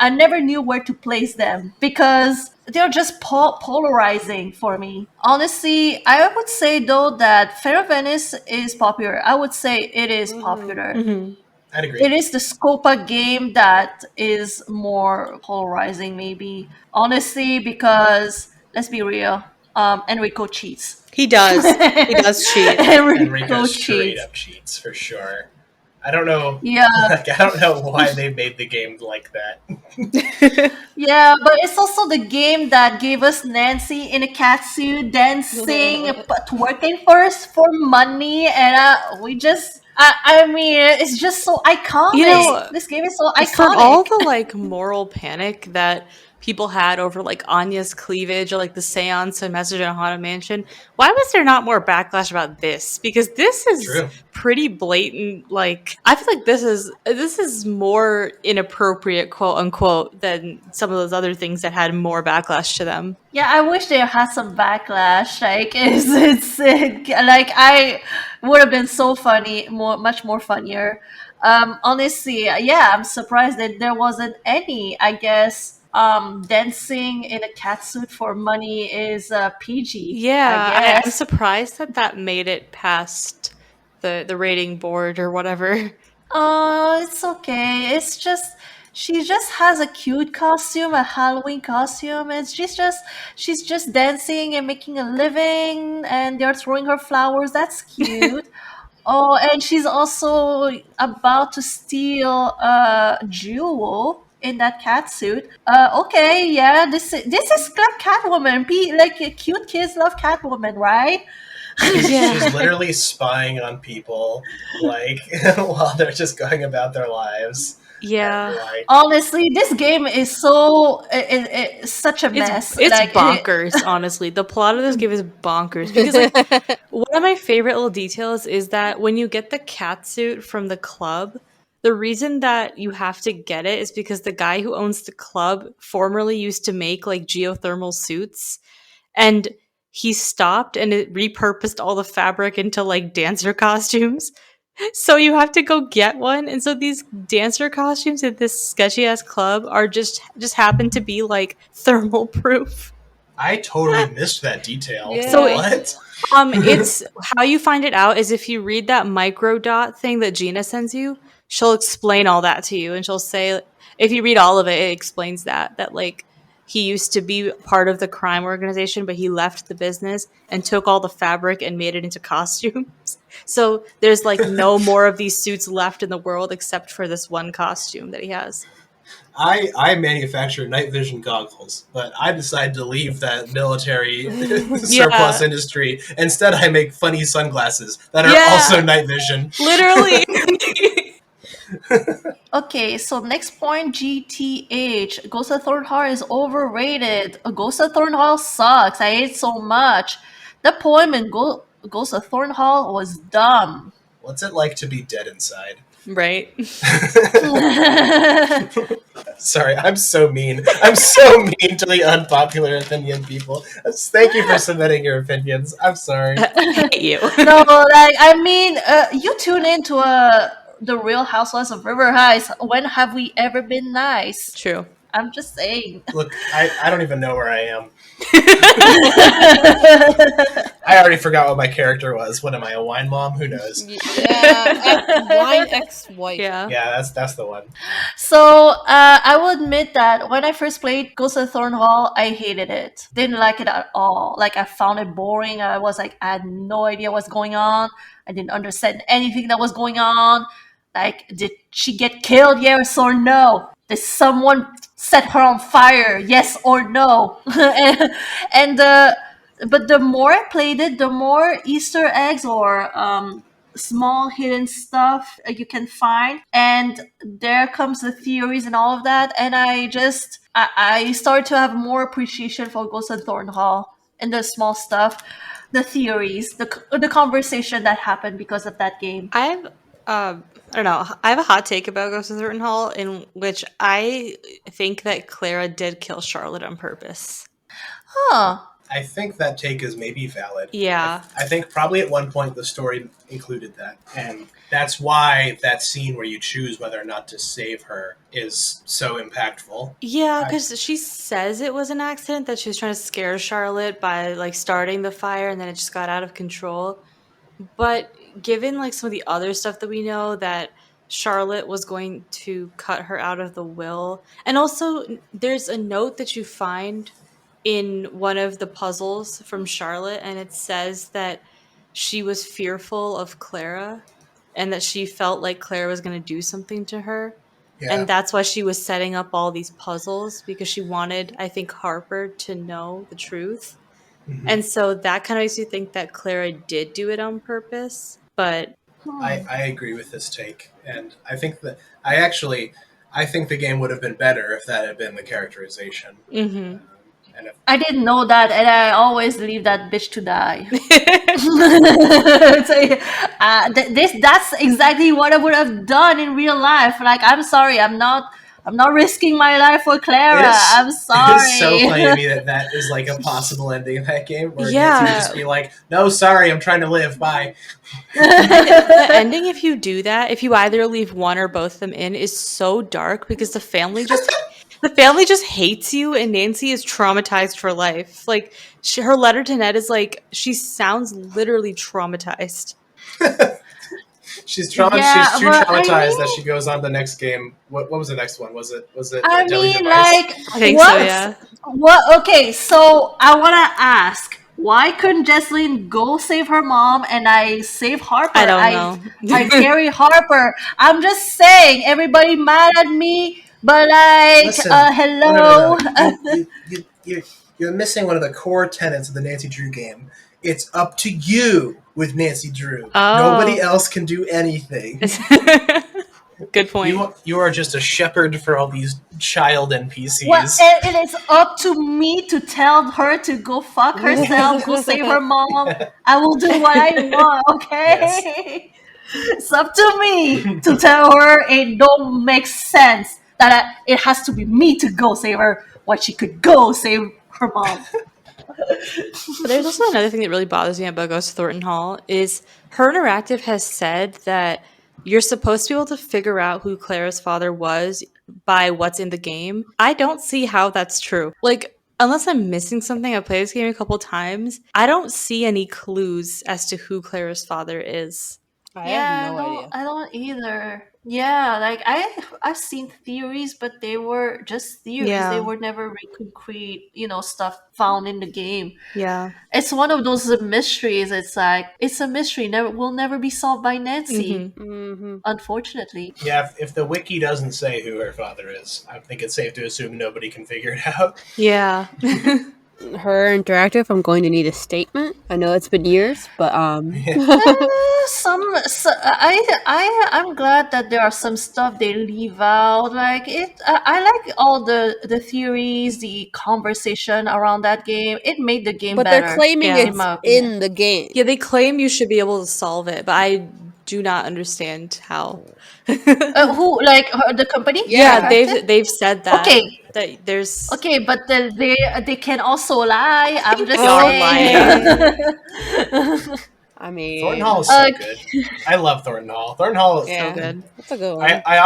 never knew where to place them because they're just polarizing for me. Honestly, I would say though that Phantom Venice is popular. I would say it is popular. I'd agree. It is the Scopa game that is more polarizing, maybe. Honestly, because let's be real, Enrico cheats. He does. He does cheat. Enrico straight up cheats for sure. I don't know. Yeah. Like, I don't know why they made the game like that. Yeah, but it's also the game that gave us Nancy in a catsuit dancing, twerking for money, and we just. I mean, it's just so iconic. You know, this game is so iconic. For all the like moral panic that people had over like Anya's cleavage or like the seance and message in a haunted mansion, why was there not more backlash about this? Because this is True. pretty blatant. Like, I feel like this is more inappropriate, quote unquote, than some of those other things that had more backlash to them. Yeah, I wish they had some backlash. Like it's like I would have been so funny, much more funnier. Honestly, yeah, I'm surprised that there wasn't any. I guess dancing in a catsuit for money is PG. Yeah, I guess. I'm surprised that made it past the rating board or whatever. It's okay. It's just she just has a cute costume, a Halloween costume. She's just dancing and making a living, and they're throwing her flowers. That's cute. Oh, and she's also about to steal a jewel in that cat suit. Okay, yeah, this is Catwoman. Like cute kids love Catwoman, right? She's literally spying on people, like while they're just going about their lives. Yeah. And, like, Honestly, this game is so it's such a mess. It's like, bonkers, honestly. The plot of this game is bonkers. Because like one of my favorite little details is that when you get the catsuit from the club, the reason that you have to get it is because the guy who owns the club formerly used to make like geothermal suits, and he stopped and it repurposed all the fabric into like dancer costumes. So you have to go get one, and so these dancer costumes at this sketchy ass club are just happen to be like thermal proof. I totally missed that detail. Yeah. So what? It's how you find it out is if you read that micro dot thing that Gina sends you. She'll explain all that to you, and she'll say if you read all of it, it explains that like he used to be part of the crime organization, but he left the business and took all the fabric and made it into costumes. So there's like no more of these suits left in the world except for this one costume that he has. I manufacture night vision goggles, but I decided to leave that military surplus Yeah. industry. Instead, I make funny sunglasses that are Yeah. also night vision. Literally. Okay, so next point, GTH. Ghost of Thornhaul is overrated. Ghost of Thornhaul sucks. I hate it so much. The poem in Ghost of Thornhaul was dumb. What's it like to be dead inside? Right. Sorry, I'm so mean. I'm so mean to the unpopular opinion people. Thank you for submitting your opinions. I'm sorry. I hate you. No, like, I mean, you tune into the Real Housewives of River Heights. When have we ever been nice? True. I'm just saying. Look, I don't even know where I am. I already forgot what my character was. What am I, a wine mom? Who knows? Yeah, wine ex-wife. Yeah. Yeah, that's the one. So, I will admit that when I first played Ghost of Thornhaul, I hated it. Didn't like it at all. Like, I found it boring. I had no idea what's going on. I didn't understand anything that was going on. Like, did she get killed? Yes or no? Did someone set her on fire? Yes or no? and but the more I played it, the more Easter eggs or small hidden stuff you can find, and there comes the theories and all of that, and I started to have more appreciation for Ghost of Thornhaul and the small stuff, the theories, the conversation that happened because of that game. I don't know. I have a hot take about Ghost of Thornhaul in which I think that Clara did kill Charlotte on purpose. Huh. I think that take is maybe valid. Yeah. I think probably at one point the story included that. And that's why that scene where you choose whether or not to save her is so impactful. Yeah, because she says it was an accident, that she was trying to scare Charlotte by like starting the fire and then it just got out of control. But given like some of the other stuff that we know, that Charlotte was going to cut her out of the will, and also there's a note that you find in one of the puzzles from Charlotte, and it says that she was fearful of Clara and that she felt like Clara was going to do something to her. Yeah. And that's why she was setting up all these puzzles, because she wanted, I think, Harper to know the truth. Mhm. And so that kind of makes you think that Clara did do it on purpose. But I agree with this take. And I think that I think the game would have been better if that had been the characterization. mhm. And if, I didn't know that, and I always leave that bitch to die. So, that's exactly what I would have done in real life. Like, I'm sorry, I'm not risking my life for Clara. I'm sorry. It is so funny to me that is like a possible ending of that game where Yeah. you just be like, no, sorry, I'm trying to live. Bye. The ending, if you do that, if you either leave one or both of them in, is so dark because the family just hates you, and Nancy is traumatized for life. Like her letter to Ned is like, she sounds literally traumatized. She's Yeah, she's too but I traumatized mean- that she goes on to the next game. What was the next one? Was it I Deadly mean, Device? like, I think what? so, yeah. What? Okay, so I want to ask, why couldn't Jesselyn go save her mom and I save Harper? I don't know. I carry Harper. I'm just saying, everybody mad at me, but like, Listen, hello. no. You're missing one of the core tenets of the Nancy Drew game. It's up to you with Nancy Drew. Oh. Nobody else can do anything. Good point. You are just a shepherd for all these child NPCs. Well, and it's up to me to tell her to go fuck herself, go save her mom. I will do what I want, okay? It's up to me to tell her it don't make sense that it has to be me to go save her when she could go save her mom. But there's also another thing that really bothers me about Ghost of Thornhaul is Her Interactive has said that you're supposed to be able to figure out who Clara's father was by what's in the game. I don't see how that's true. Like, unless I'm missing something, I've played this game a couple times. I don't see any clues as to who Clara's father is. I have no idea. I don't either. Yeah, like I've seen theories, but they were just theories. They Yeah. were never really concrete, stuff found in the game. Yeah. It's one of those mysteries. It's like it's a mystery. Never will never be solved by Nancy. Mm-hmm. Unfortunately. Yeah, if the wiki doesn't say who her father is, I think it's safe to assume nobody can figure it out. Yeah. Her interactive, I'm going to need a statement. I know it's been years, but I'm glad that there are some stuff they leave out. Like it, I like all the theories, the conversation around that game. It made the game but better. they're claiming Yeah. in it's my opinion. in the game. Yeah, they claim you should be able to solve it, but I do not understand how. Who like the company? Yeah, Interactive? they've said that. Okay. That there's Okay, but they can also lie. I'm just are saying. I mean, Thornhaul is so good. I love Thornhaul. Thornhaul is yeah, so good. That's a good one. I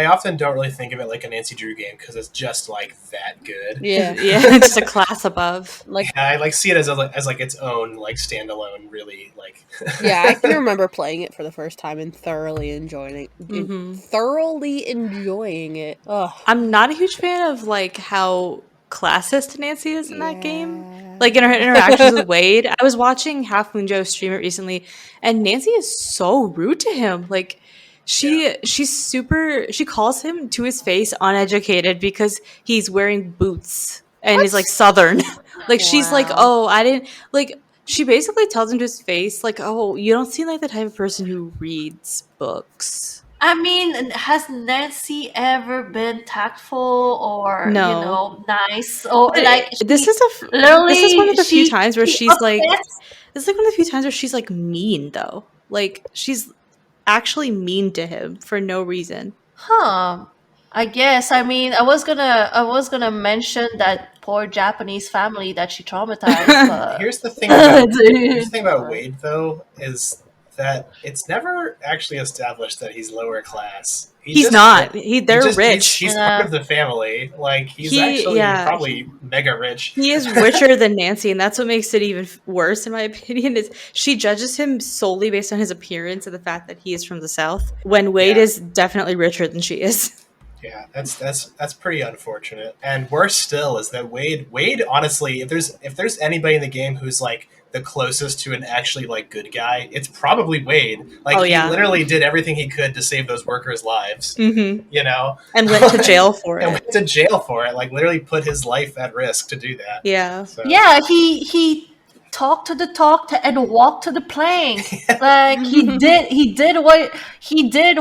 often don't really think of it like a Nancy Drew game because it's just like that good. Yeah, Yeah, just a class above. like Yeah, I like see it as like its own like standalone. Really like. yeah, I can remember playing it for the first time and thoroughly enjoying it. Ugh. I'm not a huge fan of like how classist Nancy is in that game. Like in her interactions with Wade. I was watching Half Moon Joe stream it recently, and Nancy is so rude to him. Like she calls him to his face uneducated because he's wearing boots and is like Southern. Like she's like, Wow. oh, I didn't like she basically tells him to his face, like, oh, you don't seem like the type of person who reads books. I mean, has Nancy ever been tactful or No. nice or like This is literally this is one of the few she- times where she she's like upsets- this is like one of the few times where she's like mean though. Like she's actually mean to him for no reason. Huh. I guess. I mean, I was gonna mention that poor Japanese family that she traumatized, but Here's the thing about Wade though is that it's never actually established that he's lower class. He's not. They're rich. He's part of the family. Like he's probably mega rich. He is richer than Nancy, and that's what makes it even worse, in my opinion. Is she judges him solely based on his appearance and the fact that he is from the South, when Wade is definitely richer than she is. Yeah, that's pretty unfortunate. And worse still is that Wade honestly, if there's anybody in the game who's like the closest to an actually like good guy, it's probably Wade. Like he literally did everything he could to save those workers' lives. Mm-hmm. And went to jail for it. And went to jail for it. Like literally put his life at risk to do that. Yeah. So. Yeah, he talked to the talk and walked to the plank. Like he did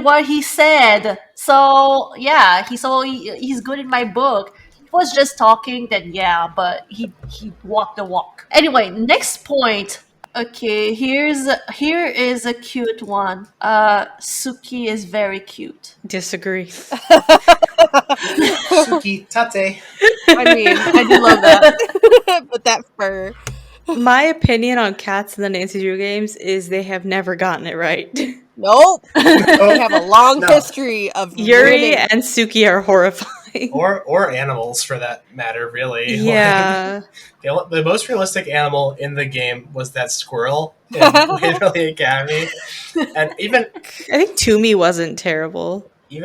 what he said. So yeah, he's good in my book. He was just talking, then yeah, but he walked the walk. Anyway, next point. Okay, here is a cute one. Suki is very cute. Disagree. Suki Tate. I mean, I do love that. But that fur. My opinion on cats in the Nancy Drew games is they have never gotten it right. Nope. They have a long history of Yuri and Suki are horrifying. Or animals for that matter, really. Yeah. Like, the most realistic animal in the game was that squirrel in Waverly Academy. And even I think Toomey wasn't terrible. And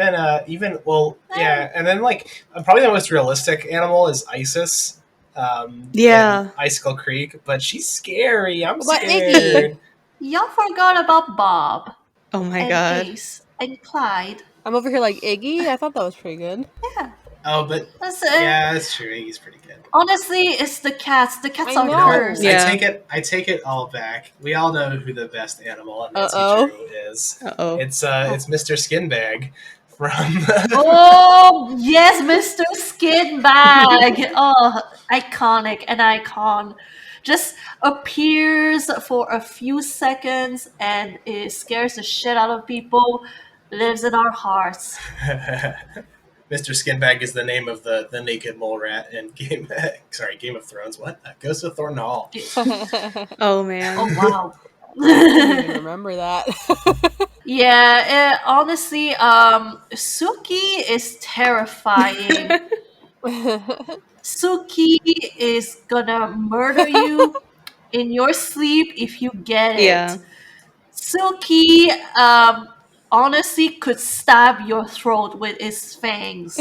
then like probably the most realistic animal is Isis. Yeah. Icicle Creek, but she's scary. I'm But scared. Y'all forgot about Bob. Oh my and god. Ace and Clyde. I'm over here like Iggy. I thought that was pretty good. Yeah. Oh, but That's that's true. He's pretty good. Honestly, it's the cats. The cats I are know. cursed. Yeah. I take it all back. We all know who the best animal on Nancy Uh-oh. Drew is. Uh-oh. It's Mr. Skinbag from Oh yes, Mr. Skinbag. Oh, iconic, an icon. Just appears for a few seconds and it scares the shit out of people. Lives in our hearts. Mr. Skinbag is the name of the naked mole rat in Game of Thrones. What? Ghost of Thornhaul. Oh man. Oh wow. I don't even remember that. Yeah, honestly, Suki is terrifying. Suki is gonna murder you in your sleep if you get it. Yeah. Suki, honestly, could stab your throat with his fangs.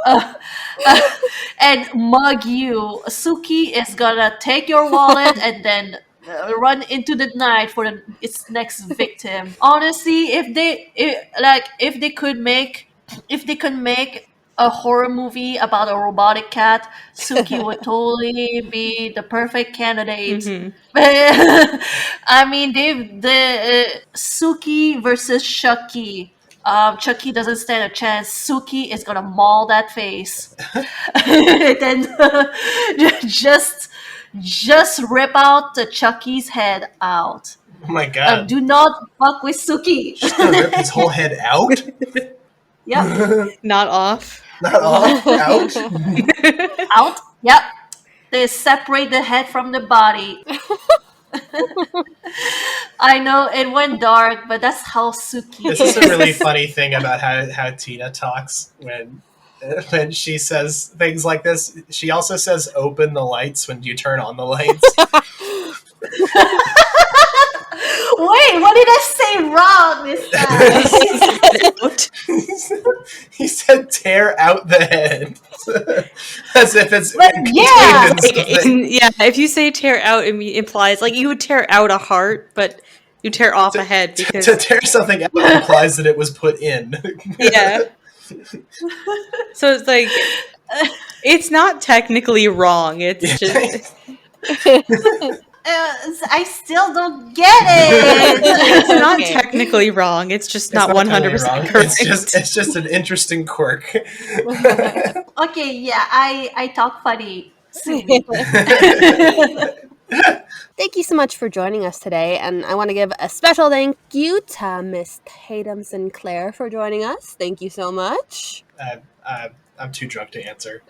Uh, and mug you. Suki is gonna take your wallet and then run into the night for its next victim. Honestly, if they could make a horror movie about a robotic cat, Suki would totally be the perfect candidate. Mhm. I mean, the Suki versus Chucky. Chucky doesn't stand a chance. Suki is gonna maul that face. Then just rip out the Chucky's head out. Oh my god. Do not fuck with Suki. She's gonna rip his whole head out? Yep, Not off. Not off? Out? out. Yep. They separate the head from the body. I know it went dark, but that's how Suki This is a really funny thing about how Tina talks when she says things like this. She also says open the lights when you turn on the lights. Wait, what did I say wrong this time? He said tear out the head. As if it's But yeah. contained in something. Yeah, if you say tear out, it implies like you would tear out a heart, but you tear off a head because To tear something out implies that it was put in. yeah. So it's like it's not technically wrong. It's just I still don't get it. it's not technically wrong. It's just not It's 100% totally correct. It's just an interesting quirk. Okay, yeah, I talk funny. Thank you so much for joining us today, and I want to give a special thank you to Miss Tatum Sinclair for joining us. Thank you so much. I'm too drunk to answer.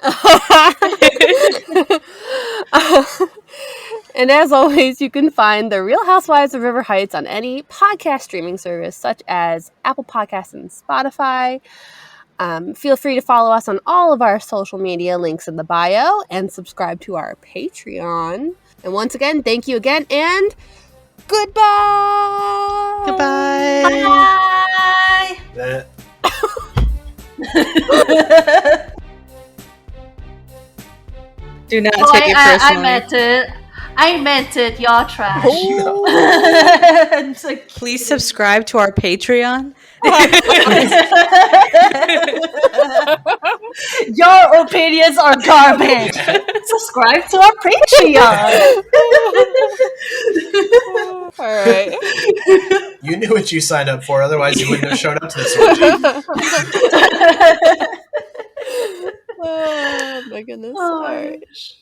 And as always, you can find The Real Housewives of River Heights on any podcast streaming service such as Apple Podcasts and Spotify. Feel free to follow us on all of our social media, links in the bio, and subscribe to our Patreon. And once again, thank you again, and goodbye! Goodbye. Bye. Do not Oh, take it personally. I meant it. Y'all trash. It's like- Please subscribe to our Patreon. Your opinions are garbage. Subscribe to our Patreon. All right. You knew what you signed up for, otherwise you wouldn't have shown up to this orgy. Oh my goodness. Oh All my right. gosh.